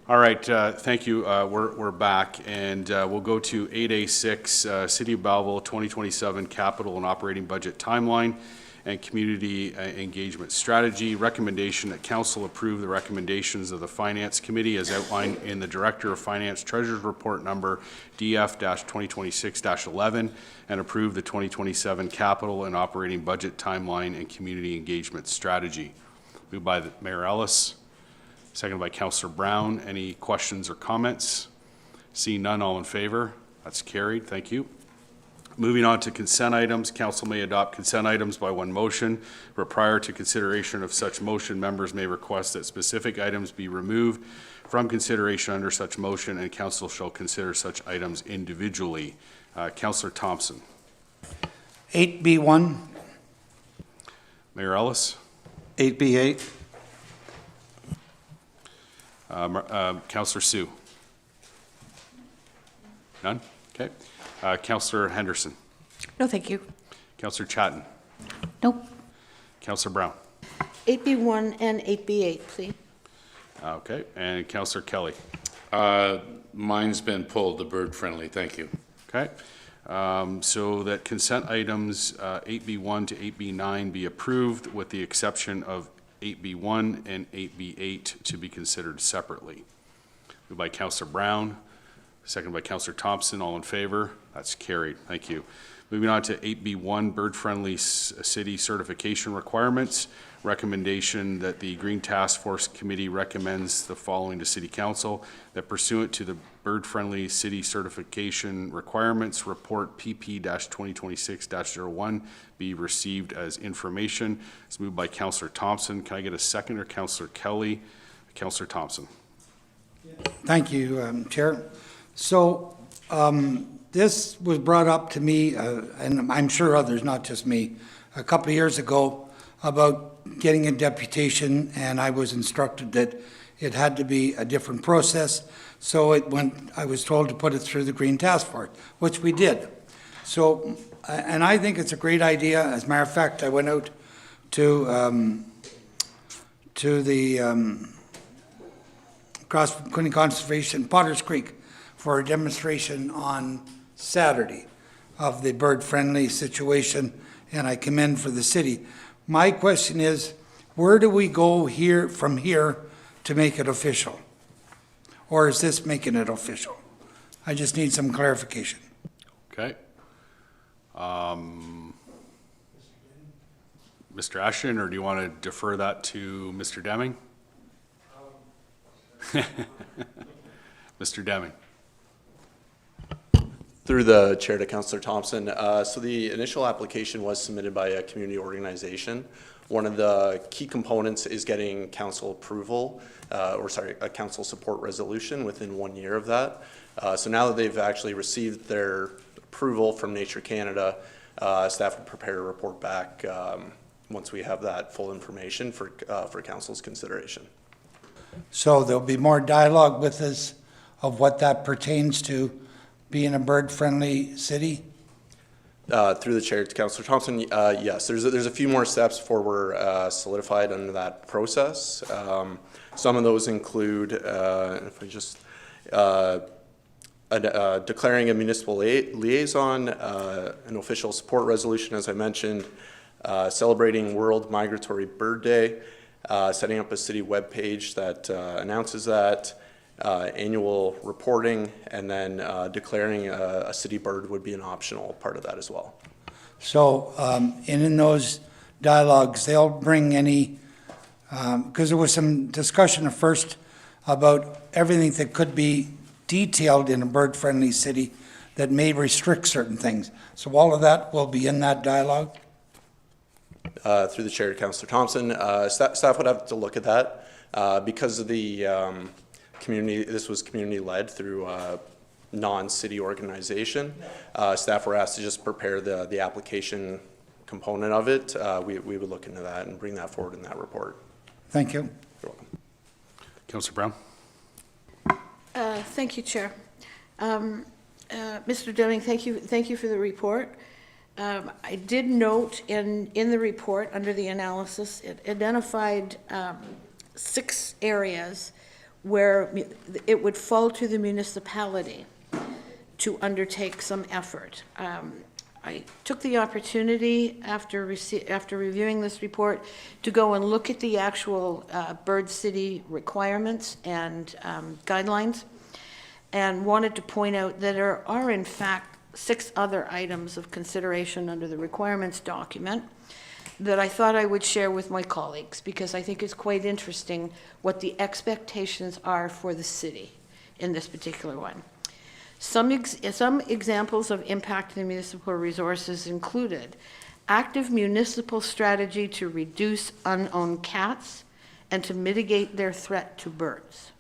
All right, thank you. We're back, and we'll go to 8A6, City of Belleville 2027 Capital and Operating Budget Timeline and Community Engagement Strategy. Recommendation that council approve the recommendations of the Finance Committee as outlined in the Director of Finance Treasurer's Report number DF-2026-11 and approve the 2027 Capital and Operating Budget Timeline and Community Engagement Strategy. Moved by Mayor Ellis. Seconded by Councillor Brown. Any questions or comments? Seeing none, all in favor? That's carried. Thank you. Moving on to consent items. Council may adopt consent items by one motion, but prior to consideration of such motion, members may request that specific items be removed from consideration under such motion, and council shall consider such items individually. Councillor Thompson. 8B1. Mayor Ellis. 8B8. Councillor Sue. None? Okay. Councillor Henderson. No, thank you. Councillor Chatton. Nope. Councillor Brown. 8B1 and 8B8, please. Okay. And Councillor Kelly. Mine's been pulled, the bird-friendly, thank you. Okay. So that consent items 8B1 to 8B9 be approved with the exception of 8B1 and 8B8 to be considered separately. Moved by Councillor Brown, seconded by Councillor Thompson. All in favor? That's carried. Thank you. Moving on to 8B1, bird-friendly city certification requirements. Recommendation that the Green Task Force Committee recommends the following to City Council: that pursuant to the bird-friendly city certification requirements, report PP-2026-01 be received as information. It's moved by Councillor Thompson. Can I get a second, or Councillor Kelly? Councillor Thompson. Thank you, Chair. So this was brought up to me, and I'm sure others, not just me, a couple of years ago about getting a deputation, and I was instructed that it had to be a different process. So I was told to put it through the Green Task Force, which we did. So, and I think it's a great idea. As a matter of fact, I went out to the Cross Queen Conservation, Potters Creek, for a demonstration on Saturday of the bird-friendly situation, and I commend for the city. My question is, where do we go from here to make it official? Or is this making it official? I just need some clarification. Okay. Mr. Ashton, or do you want to defer that to Mr. Deming? Mr. Deming. Through the chair to Councillor Thompson. So the initial application was submitted by a community organization. One of the key components is getting council approval, a council support resolution within 1 year of that. So now that they've actually received their approval from Nature Canada, staff will prepare a report back once we have that full information for council's consideration. So there'll be more dialogue with us of what that pertains to being a bird-friendly city? Through the chair to Councillor Thompson, yes, there's a few more steps before we're solidified under that process. Some of those include, if I just, declaring a municipal liaison, an official support resolution, as I mentioned, celebrating World Migratory Bird Day, setting up a city webpage that announces that, annual reporting, and then declaring a city bird would be an optional part of that as well. So, and in those dialogues, they'll bring any, because there was some discussion at first about everything that could be detailed in a bird-friendly city that may restrict certain things. So all of that will be in that dialogue? Through the chair to Councillor Thompson, staff would have to look at that because of the community. This was community-led through non-city organization. Staff were asked to just prepare the application component of it. We would look into that and bring that forward in that report. Thank you. You're welcome. Councillor Brown. Thank you, Chair. Mr. Deming, thank you for the report. I did note in the report, under the analysis, it identified 6 areas where it would fall to the municipality to undertake some effort. I took the opportunity after reviewing this report to go and look at the actual Bird City requirements and guidelines, and wanted to point out that there are in fact 6 other items of consideration under the requirements document that I thought I would share with my colleagues, because I think it's quite interesting what the expectations are for the city in this particular one. Some examples of impact to the municipal resources included active municipal strategy to reduce unowned cats and to mitigate their threat to birds,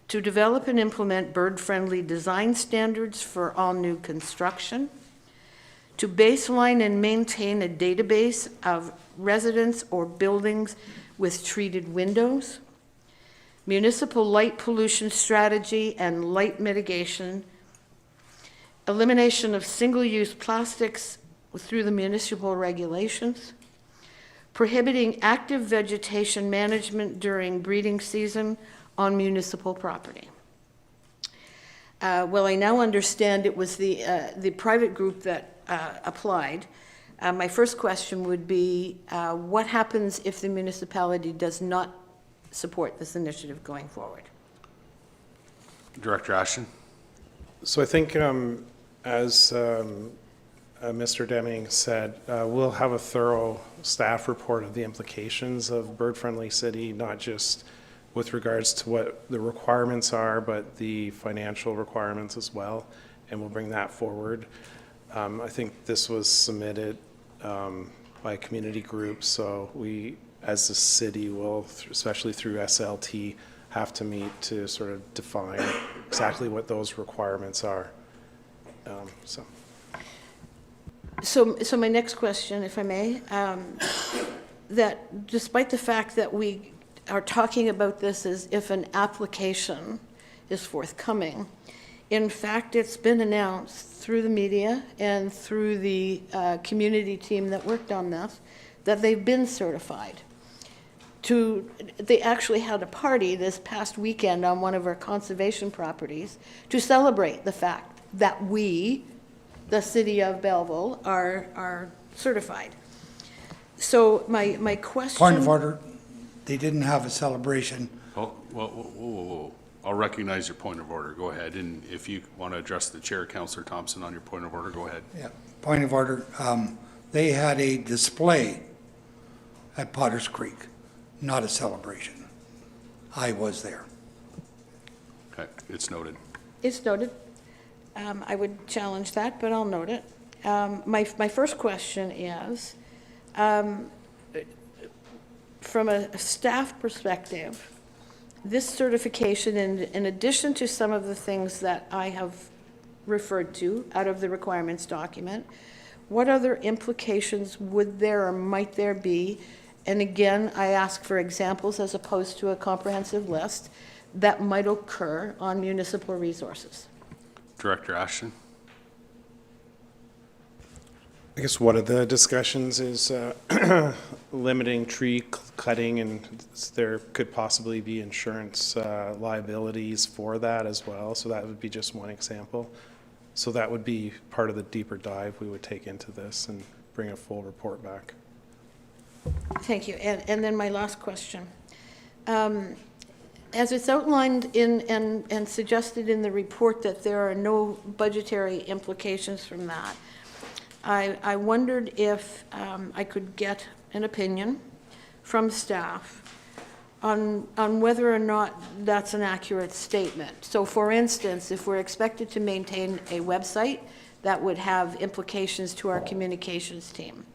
to develop and implement bird-friendly design standards for all new construction, to baseline and maintain a database of residents or buildings with treated windows, municipal light pollution strategy and light mitigation, elimination of single-use plastics through the municipal regulations, prohibiting active vegetation management during breeding season on municipal property. Well, I now understand it was the private group that applied. My first question would be, what happens if the municipality does not support this initiative going forward? Director Ashton? So I think, as Mr. Deming said, we'll have a thorough staff report of the implications of bird-friendly city, not just with regards to what the requirements are, but the financial requirements as well, and we'll bring that forward. I think this was submitted by a community group, so we, as a city, will, especially through SLT, have to meet to sort of define exactly what those requirements are. So my next question, if I may, that despite the fact that we are talking about this as if an application is forthcoming, in fact, it's been announced through the media and through the community team that worked on this that they've been certified. They actually had a party this past weekend on one of our conservation properties to celebrate the fact that we, the city of Belleville, are certified. So my question... Point of order, they didn't have a celebration. Oh, whoa. I'll recognize your point of order. Go ahead. And if you want to address the chair, Councillor Thompson, on your point of order, go ahead. Yeah, point of order. They had a display at Potter's Creek, not a celebration. I was there. Okay, it's noted. It's noted. I would challenge that, but I'll note it. My first question is, from a staff perspective, this certification, in addition to some of the things that I have referred to out of the requirements document, what other implications would there or might there be? And again, I ask for examples as opposed to a comprehensive list that might occur on municipal resources. Director Ashton? I guess one of the discussions is limiting tree cutting, and there could possibly be insurance liabilities for that as well. So that would be just one example. So that would be part of the deeper dive we would take into this and bring a full report back. Thank you. And then my last question. As it's outlined and suggested in the report that there are no budgetary implications from that, I wondered if I could get an opinion from staff on whether or not that's an accurate statement. So for instance, if we're expected to maintain a website, that would have implications to our communications team.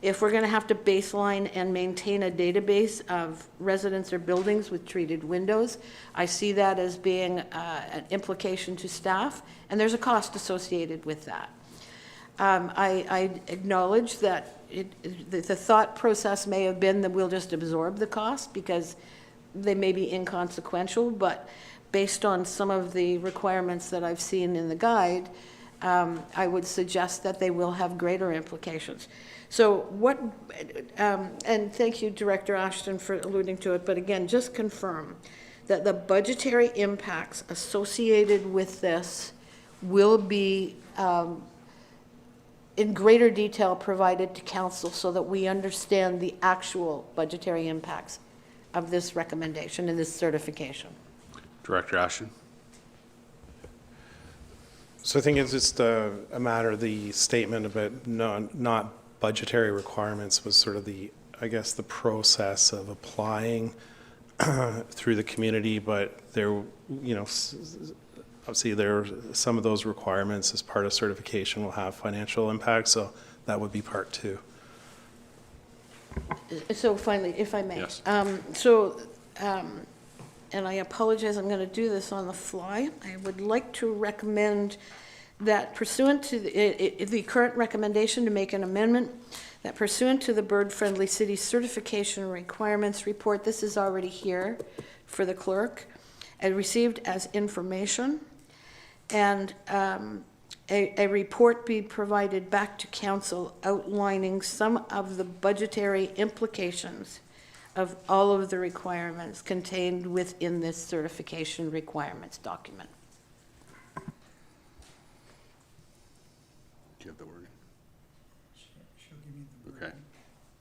If we're going to have to baseline and maintain a database of residents or buildings with treated windows, I see that as being an implication to staff, and there's a cost associated with that. I acknowledge that the thought process may have been that we'll just absorb the cost because they may be inconsequential, but based on some of the requirements that I've seen in the guide, I would suggest that they will have greater implications. So what, and thank you, Director Ashton, for alluding to it, but again, just confirm that the budgetary impacts associated with this will be in greater detail provided to council so that we understand the actual budgetary impacts of this recommendation and this certification. Director Ashton? So I think it's just a matter of the statement about not budgetary requirements was sort of the, I guess, the process of applying through the community, but there, you know, obviously there are some of those requirements as part of certification will have financial impact, so that would be part two. So finally, if I may. Yes. And I apologize, I'm going to do this on the fly. I would like to recommend that pursuant to the current recommendation to make an amendment, that pursuant to the bird-friendly city certification requirements report, this is already here for the clerk, and received as information, and a report be provided back to council outlining some of the budgetary implications of all of the requirements contained within this certification requirements document. Do you have the wording?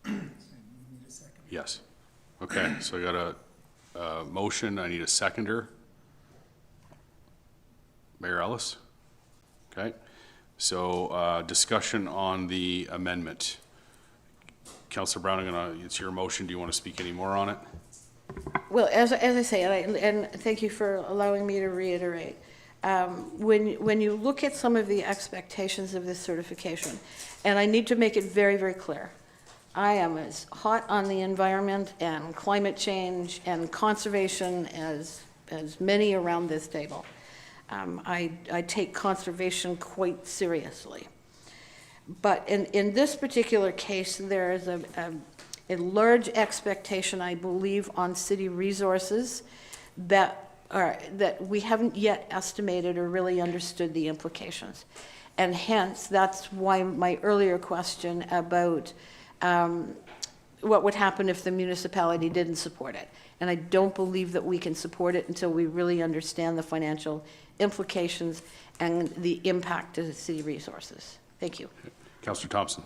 Okay. Yes. Okay, so I got a motion. I need a seconder. Mayor Ellis? Okay. So discussion on the amendment. Councilor Brown, it's your motion. Do you want to speak any more on it? Well, as I say, and thank you for allowing me to reiterate, when you look at some of the expectations of this certification, and I need to make it very, very clear, I am as hot on the environment and climate change and conservation as many around this table. I take conservation quite seriously. But in this particular case, there is a large expectation, I believe, on city resources that we haven't yet estimated or really understood the implications. And hence, that's why my earlier question about what would happen if the municipality didn't support it. And I don't believe that we can support it until we really understand the financial implications and the impact to the city resources. Thank you. Councilor Thompson.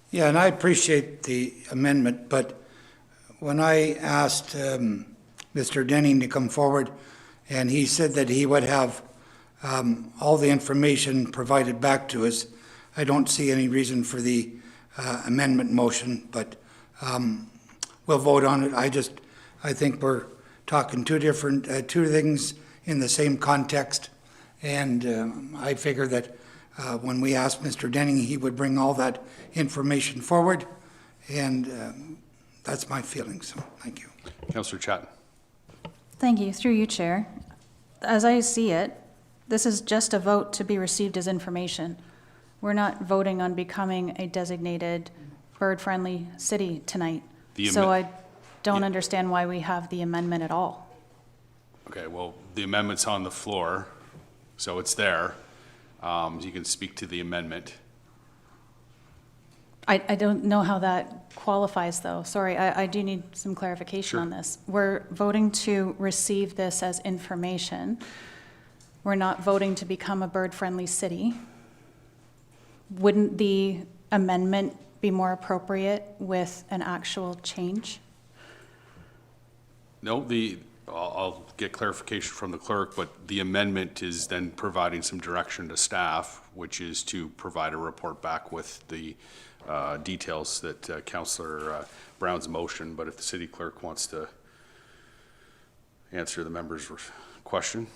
Yeah, and I appreciate the amendment, but when I asked Mr. Denning to come forward, and he said that he would have all the information provided back to us, I don't see any reason for the amendment motion, but we'll vote on it. I think we're talking two things in the same context, and I figure that when we asked Mr. Denning, he would bring all that information forward, and that's my feeling, so thank you. Councilor Chatton. Thank you. Through you, Chair. As I see it, this is just a vote to be received as information. We're not voting on becoming a designated bird-friendly city tonight. So I don't understand why we have the amendment at all. Okay, well, the amendment's on the floor, so it's there. You can speak to the amendment. I don't know how that qualifies, though. Sorry, I do need some clarification on this. We're voting to receive this as information. We're not voting to become a bird-friendly city. Wouldn't the amendment be more appropriate with an actual change? No, I'll get clarification from the clerk, but the amendment is then providing some direction to staff, which is to provide a report back with the details that Councillor Brown's motion, but if the city clerk wants to answer the member's question.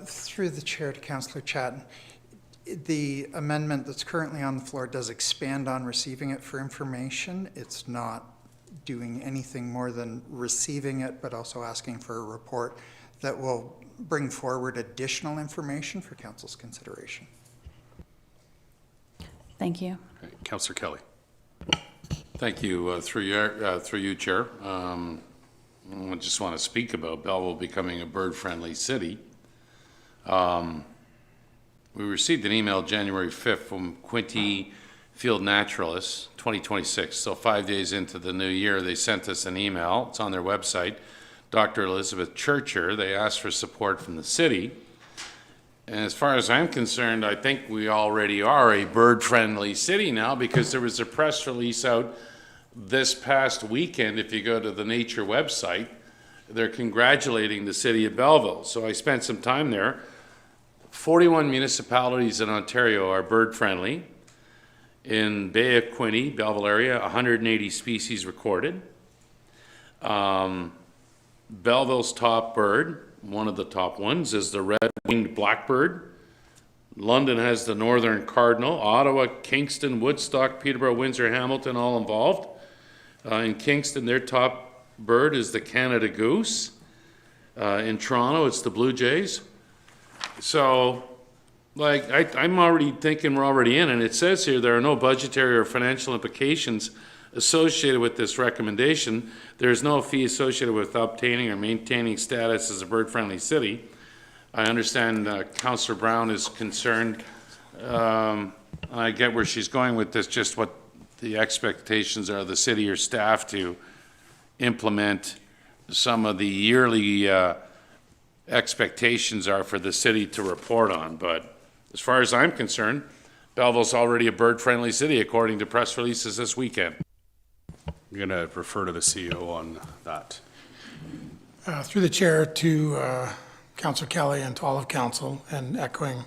Through the chair to Councillor Chatton, the amendment that's currently on the floor does expand on receiving it for information. It's not doing anything more than receiving it, but also asking for a report that will bring forward additional information for council's consideration. Thank you. Okay. Councillor Kelly. Thank you. Through you, Chair. I just want to speak about Belleville becoming a bird-friendly city. We received an email January 5th from Quinty Field Naturalists 2026. So 5 days into the new year, they sent us an email. It's on their website, Dr. Elizabeth Churcher. They asked for support from the city. And as far as I'm concerned, I think we already are a bird-friendly city now, because there was a press release out this past weekend. If you go to the Nature website, they're congratulating the city of Belleville. So I spent some time there. 41 municipalities in Ontario are bird-friendly. In Bay of Quinte, Belleville area, 180 species recorded. Belleville's top bird, one of the top ones, is the red-winged blackbird. London has the northern cardinal. Ottawa, Kingston, Woodstock, Peterborough, Windsor, Hamilton, all involved. In Kingston, their top bird is the Canada goose. In Toronto, it's the blue jays. So, like, I'm already thinking we're already in, and it says here there are no budgetary or financial implications associated with this recommendation. There's no fee associated with obtaining or maintaining status as a bird-friendly city. I understand Councillor Brown is concerned. I get where she's going with this, just what the expectations are of the city or staff to implement some of the yearly expectations are for the city to report on. But as far as I'm concerned, Belleville's already a bird-friendly city, according to press releases this weekend. I'm going to refer to the CEO on that. Through the chair to Councillor Kelly and to all of council, and echoing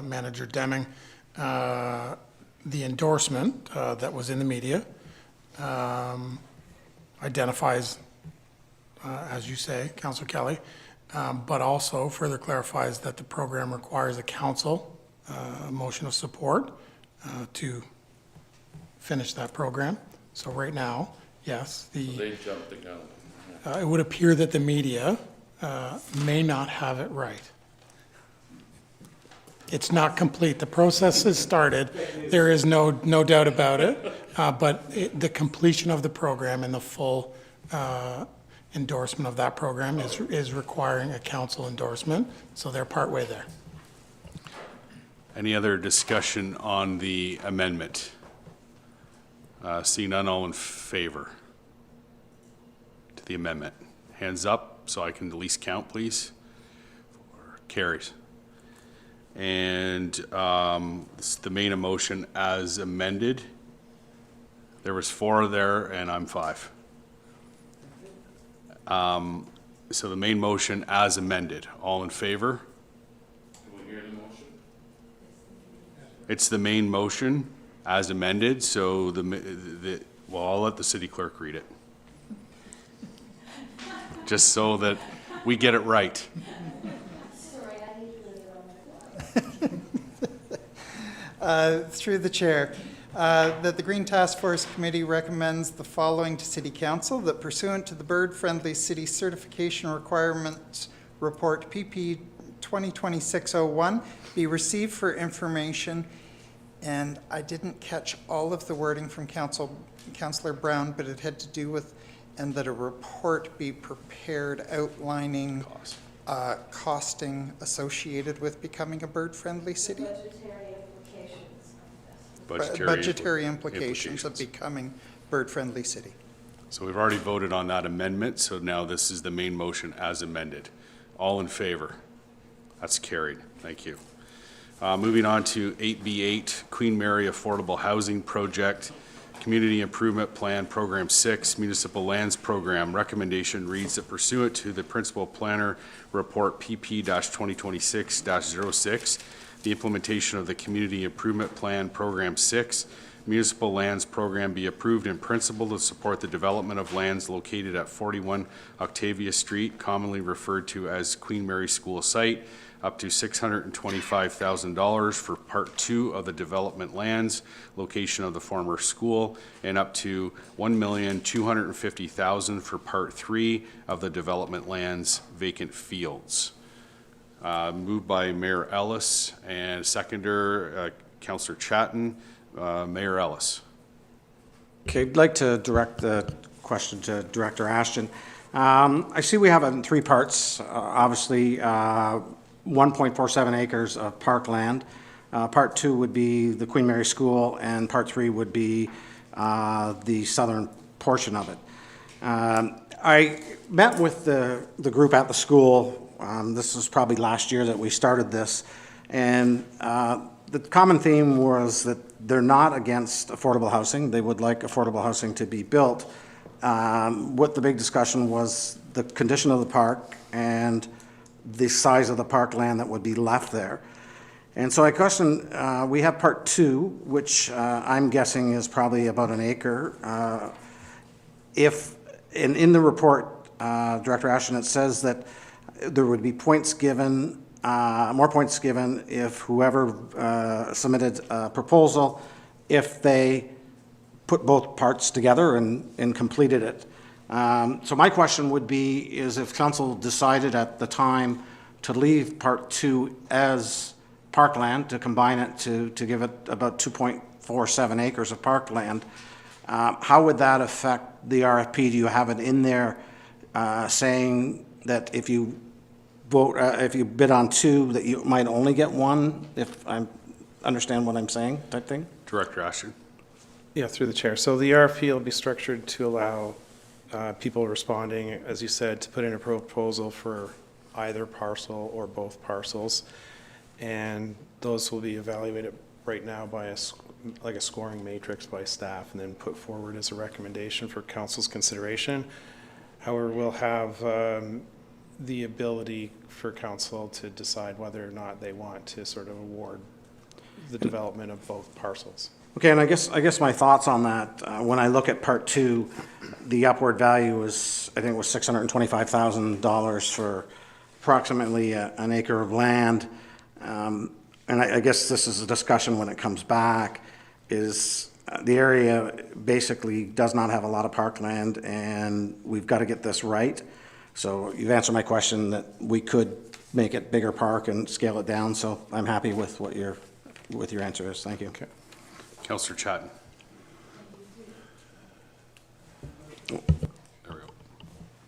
Manager Deming, the endorsement that was in the media identifies, as you say, Councillor Kelly, but also further clarifies that the program requires a council motion of support to finish that program. So right now, yes, They jumped the gun. it would appear that the media may not have it right. It's not complete. The process has started. There is no doubt about it. But the completion of the program and the full endorsement of that program is requiring a council endorsement. So they're partway there. Any other discussion on the amendment? Seeing none, all in favor to the amendment? Hands up so I can at least count, please. Carries. And this is the main motion as amended. There was 4 there, and I'm 5. So the main motion as amended. All in favor? Can we hear the motion? It's the main motion as amended, so well, I'll let the city clerk read it. Just so that we get it right. Through the chair, that the Green Task Force Committee recommends the following to City Council: that pursuant to the Bird Friendly City Certification Requirements Report PP 2026-01 be received for information. And I didn't catch all of the wording from Councillor Brown, but it had to do with, and that a report be prepared outlining costing associated with becoming a bird-friendly city. Budgetary implications of becoming bird-friendly city. So we've already voted on that amendment, so now this is the main motion as amended. All in favor? That's carried. Thank you. Moving on to 8B8, Queen Mary Affordable Housing Project, Community Improvement Plan, Program 6, Municipal Lands Program. Recommendation reads that pursuant to the Principal Planner Report PP-2026-06, the implementation of the Community Improvement Plan, Program 6, Municipal Lands Program be approved in principle to support the development of lands located at 41 Octavia Street, commonly referred to as Queen Mary School Site, up to $625,000 for Part 2 of the development lands, location of the former school, and up to $1,250,000 for Part 3 of the development lands, vacant fields. Moved by Mayor Ellis and seconder Councillor Chatton. Mayor Ellis. Okay, I'd like to direct the question to Director Ashton. I see we have it in 3 parts. Obviously, 1.47 acres of parkland. Part 2 would be the Queen Mary School, and Part 3 would be the southern portion of it. I met with the group at the school. This was probably last year that we started this. And the common theme was that they're not against affordable housing. They would like affordable housing to be built. What the big discussion was the condition of the park and the size of the parkland that would be left there. And so I question, we have part 2, which I'm guessing is probably about an acre. If, in the report, Director Ashton, it says that there would be points given, more points given if whoever submitted a proposal, if they put both parts together and completed it. So my question would be, is if council decided at the time to leave part 2 as parkland, to combine it to give it about 2.47 acres of parkland, how would that affect the RFP? Do you have it in there saying that if you vote, if you bid on 2, that you might only get 1, if I understand what I'm saying, type thing? Director Ashton. Yeah, through the chair. So the RFP will be structured to allow people responding, as you said, to put in a proposal for either parcel or both parcels. And those will be evaluated right now by a scoring matrix by staff and then put forward as a recommendation for council's consideration. However, we'll have the ability for council to decide whether or not they want to sort of award the development of both parcels. Okay, and I guess my thoughts on that, when I look at part 2, the upward value was, I think it was $625,000 for approximately an acre of land. And I guess this is a discussion when it comes back, is the area basically does not have a lot of parkland, and we've got to get this right. So you've answered my question that we could make it bigger park and scale it down, so I'm happy with what your answer is. Thank you. Okay. Councillor Chatton. There we go.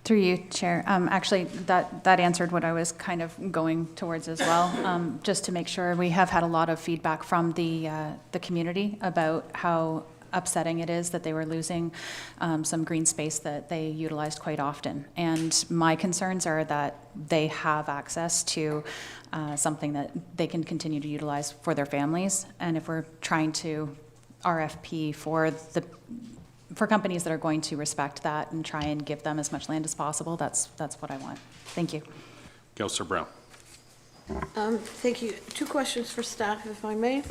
Through you, Chair. Actually, that answered what I was kind of going towards as well. Just to make sure, we have had a lot of feedback from the community about how upsetting it is that they were losing some green space that they utilized quite often. And my concerns are that they have access to something that they can continue to utilize for their families. And if we're trying to RFP for companies that are going to respect that and try and give them as much land as possible, that's what I want. Thank you. Councillor Brown. Thank you. 2 questions for staff, if I may.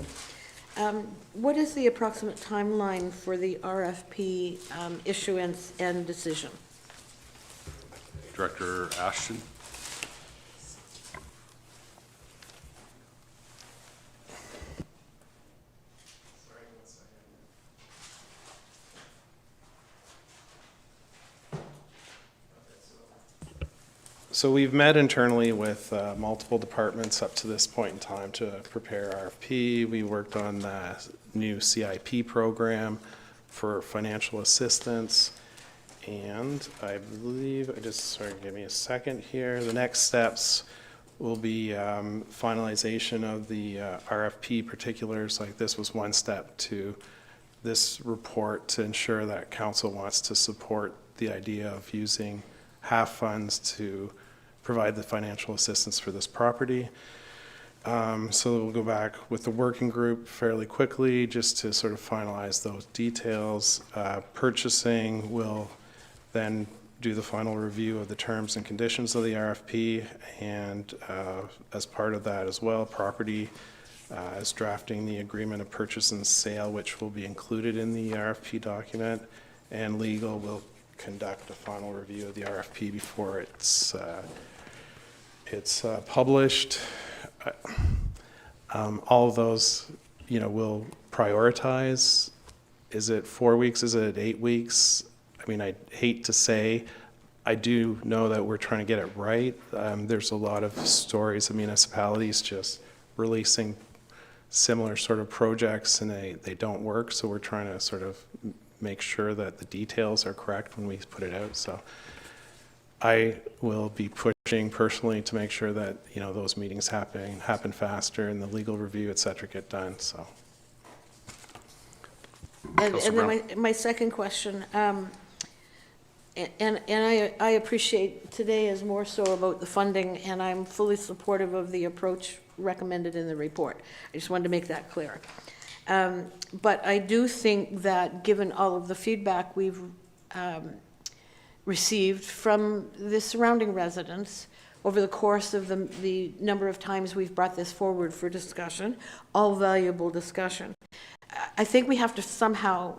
What is the approximate timeline for the RFP issuance and decision? Director Ashton. So we've met internally with multiple departments up to this point in time to prepare RFP. We worked on the new CIP program for financial assistance. And I believe, sorry, give me a second here. The next steps will be finalization of the RFP particulars. Like, this was one step to this report to ensure that council wants to support the idea of using half funds to provide the financial assistance for this property. So we'll go back with the working group fairly quickly just to sort of finalize those details. Purchasing will then do the final review of the terms and conditions of the RFP, and as part of that as well, property is drafting the agreement of purchase and sale, which will be included in the RFP document, and legal will conduct a final review of the RFP before it's published. All of those, will prioritize. Is it 4 weeks? Is it 8 weeks? I mean, I hate to say, I do know that we're trying to get it right. There's a lot of stories of municipalities just releasing similar sort of projects and they don't work. So we're trying to sort of make sure that the details are correct when we put it out. So I will be pushing personally to make sure that, those meetings happen faster and the legal review, et cetera, get done, so. And then my second question, And I appreciate today is more so about the funding, and I'm fully supportive of the approach recommended in the report. I just wanted to make that clear. But I do think that given all of the feedback we've received from the surrounding residents over the course of the number of times we've brought this forward for discussion, all valuable discussion, I think we have to somehow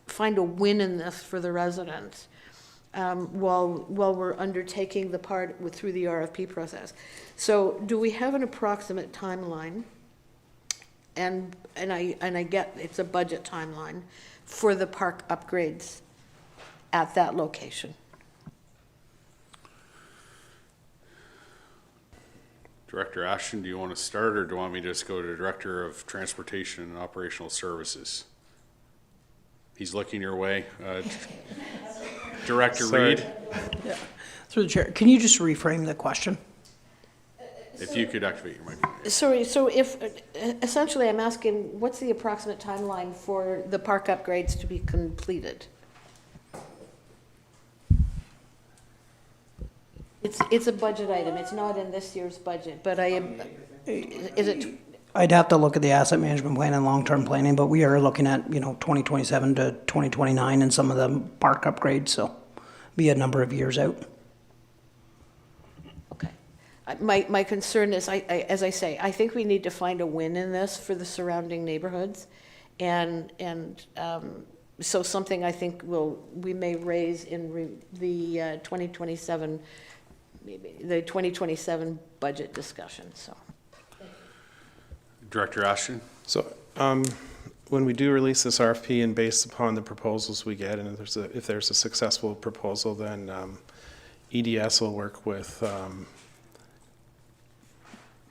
find a win in this for the residents while we're undertaking the part through the RFP process. So do we have an approximate timeline? And I get it's a budget timeline for the park upgrades at that location. Director Ashton, do you want to start, or do you want me to just go to Director of Transportation and Operational Services? He's looking your way. Director Sorry. Reed, Yeah. Through the chair, can you just reframe the question? if you could activate your microphone. Sorry, so if, essentially I'm asking, what's the approximate timeline for the park upgrades to be completed? It's a budget item, it's not in this year's budget, but is it? I'd have to look at the asset management plan and long-term planning, but we are looking at, 2027 to 2029 and some of the park upgrades, so be a number of years out. Okay. My concern is, as I say, I think we need to find a win in this for the surrounding neighborhoods. And so something I think we may raise in the 2027, maybe the 2027 budget discussion, so. Director Ashton? So when we do release this RFP and based upon the proposals we get, and if there's a successful proposal, then EDS will work with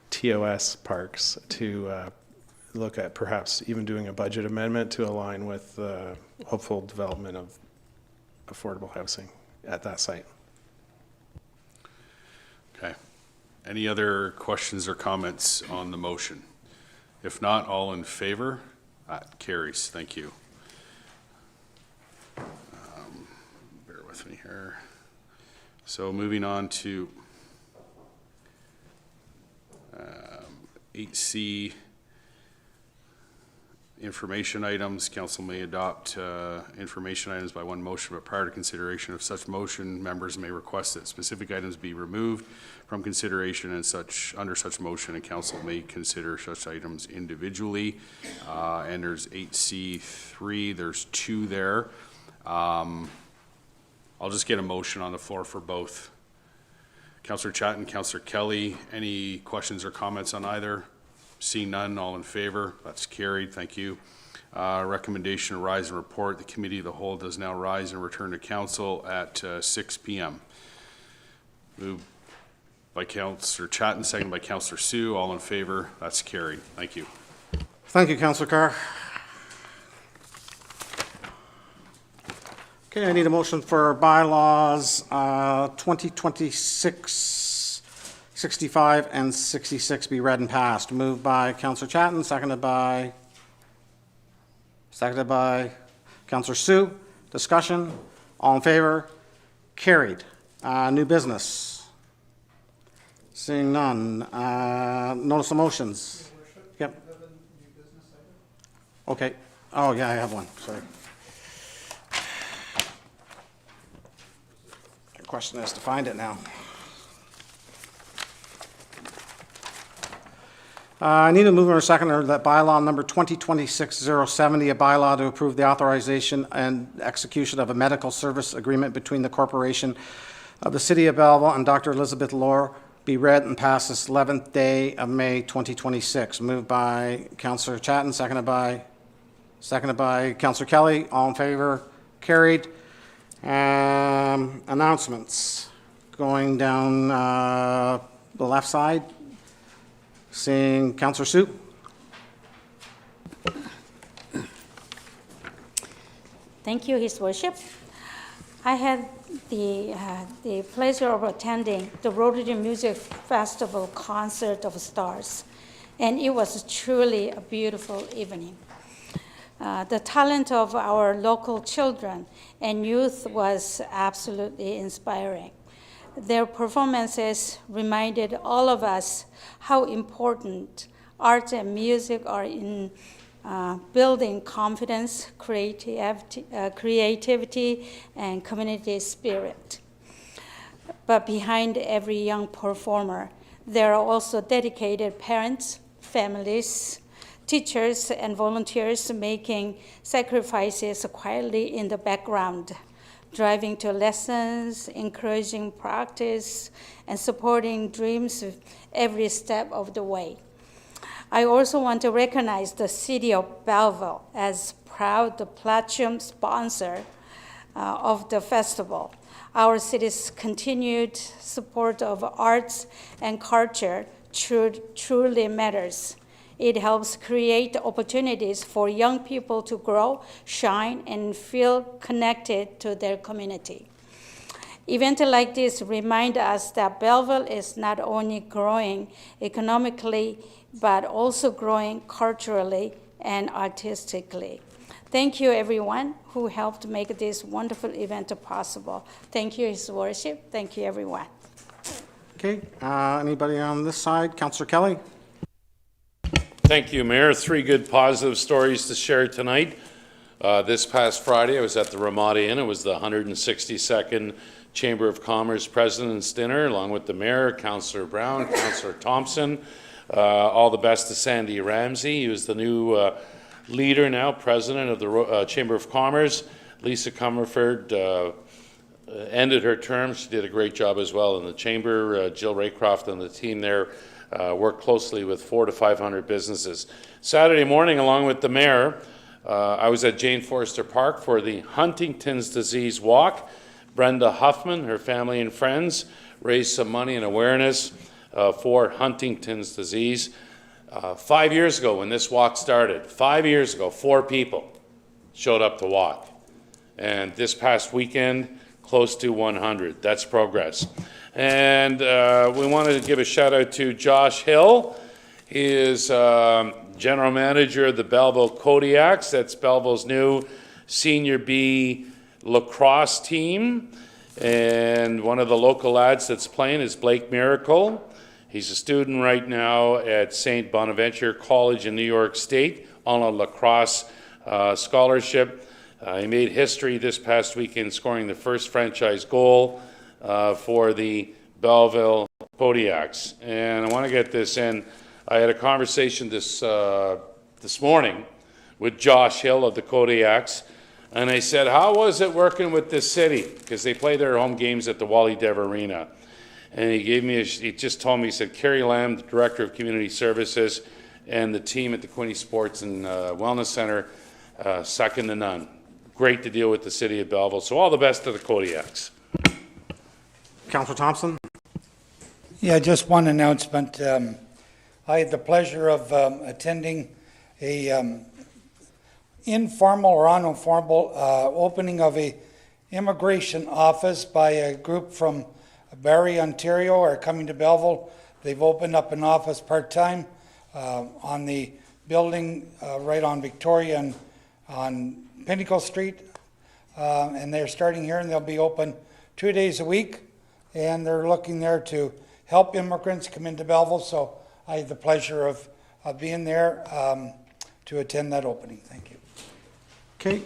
TOS parks to look at perhaps even doing a budget amendment to align with hopeful development of affordable housing at that site. Okay. Any other questions or comments on the motion? If not, all in favor? That carries. Thank you. Bear with me here. So moving on to 8C, information items. Council may adopt information items by one motion, but prior to consideration of such motion, members may request that specific items be removed from consideration and under such motion, and council may consider such items individually. And there's 8C3, there's 2 there. I'll just get a motion on the floor for both. Councillor Chatton, Councillor Kelly, any questions or comments on either? Seeing none, all in favor? That's carried. Thank you. Recommendation to rise and report. The Committee of the Whole does now rise and return to Council at 6 p.m. Moved by Councillor Chatton, second by Councillor Sue. All in favor? That's carried. Thank you. Thank you, Councillor Carr. Okay, I need a motion for bylaws 2026, 65, and 66 be read and passed. Moved by Councillor Chatton, seconded by Councillor Sue. Discussion, all in favor? Carried. New business. Seeing none. Notice of motions. Yep. Okay. Oh, yeah, I have one. Sorry. The question is to find it now. I need a mover or seconder that bylaw number 2026-070, a bylaw to approve the authorization and execution of a medical service agreement between the corporation of the City of Belleville and Dr. Elizabeth Lohr, be read and passed this 11th day of May 2026. Moved by Councillor Chatton, seconded by Councillor Kelly. All in favor? Carried. Announcements. Going down the left side. Seeing Councillor Sue. Thank you, His Worship. I had the pleasure of attending the Rotary Music Festival Concert of Stars, and it was truly a beautiful evening. The talent of our local children and youth was absolutely inspiring. Their performances reminded all of us how important art and music are in building confidence, creativity, and community spirit. But behind every young performer, there are also dedicated parents, families, teachers, and volunteers making sacrifices quietly in the background, driving to lessons, encouraging practice, and supporting dreams every step of the way. I also want to recognize the City of Belleville as proud platinum sponsor of the festival. Our city's continued support of arts and culture truly matters. It helps create opportunities for young people to grow, shine, and feel connected to their community. Events like this remind us that Belleville is not only growing economically, but also growing culturally and artistically. Thank you, everyone who helped make this wonderful event possible. Thank you, His Worship. Thank you, everyone. Okay, anybody on this side? Councillor Kelly? Thank you, Mayor. 3 good positive stories to share tonight. This past Friday, I was at the Ramada Inn. It was the 162nd Chamber of Commerce President's Dinner, along with the Mayor, Councillor Brown, Councillor Thompson. All the best to Sandy Ramsey. He was the new leader now, President of the Chamber of Commerce. Lisa Comerford ended her term. She did a great job as well in the Chamber. Jill Raycroft and the team there worked closely with 400 to 500 businesses. Saturday morning, along with the Mayor, I was at Jane Forster Park for the Huntington's Disease Walk. Brenda Huffman, her family and friends, raised some money and awareness for Huntington's disease. 5 years ago when this walk started, 5 years ago, 4 people showed up to walk. And this past weekend, close to 100. That's progress. And we wanted to give a shout out to Josh Hill. He is General Manager of the Belleville Kodiaks. That's Belleville's new Senior B lacrosse team. And one of the local lads that's playing is Blake Miracle. He's a student right now at St. Bonaventure College in New York State on a lacrosse scholarship. He made history this past weekend, scoring the first franchise goal for the Belleville Kodiaks. And I want to get this in. I had a conversation this morning with Josh Hill of the Kodiaks, and I said, how was it working with this city? Because they play their home games at the Wally Dev Arena. And he just told me, he said, Kerry Lamb, the Director of Community Services, and the team at the Quinte Sports and Wellness Center, second to none. Great to deal with the city of Belleville. So all the best to the Kodiaks. Councillor Thompson? Yeah, just one announcement. I had the pleasure of attending a informal or uninformal opening of a immigration office by a group from Barrie, Ontario, are coming to Belleville. They've opened up an office part-time on the building right on Victoria and on Pinnacle Street, and they're starting here, and they'll be open 2 days a week, and they're looking there to help immigrants come into Belleville. So I had the pleasure of being there to attend that opening. Thank you. Okay.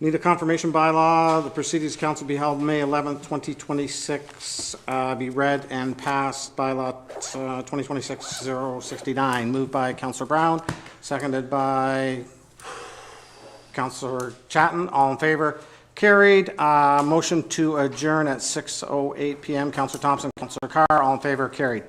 Need a confirmation bylaw. The Proceedings Council be held May 11th, 2026. Be read and passed. Bylaw 2026-069. Moved by Councillor Brown, seconded by Councillor Chatton. All in favor? Carried. Motion to adjourn at 6:08 p.m. Councillor Thompson, Councillor Carr. All in favor? Carried.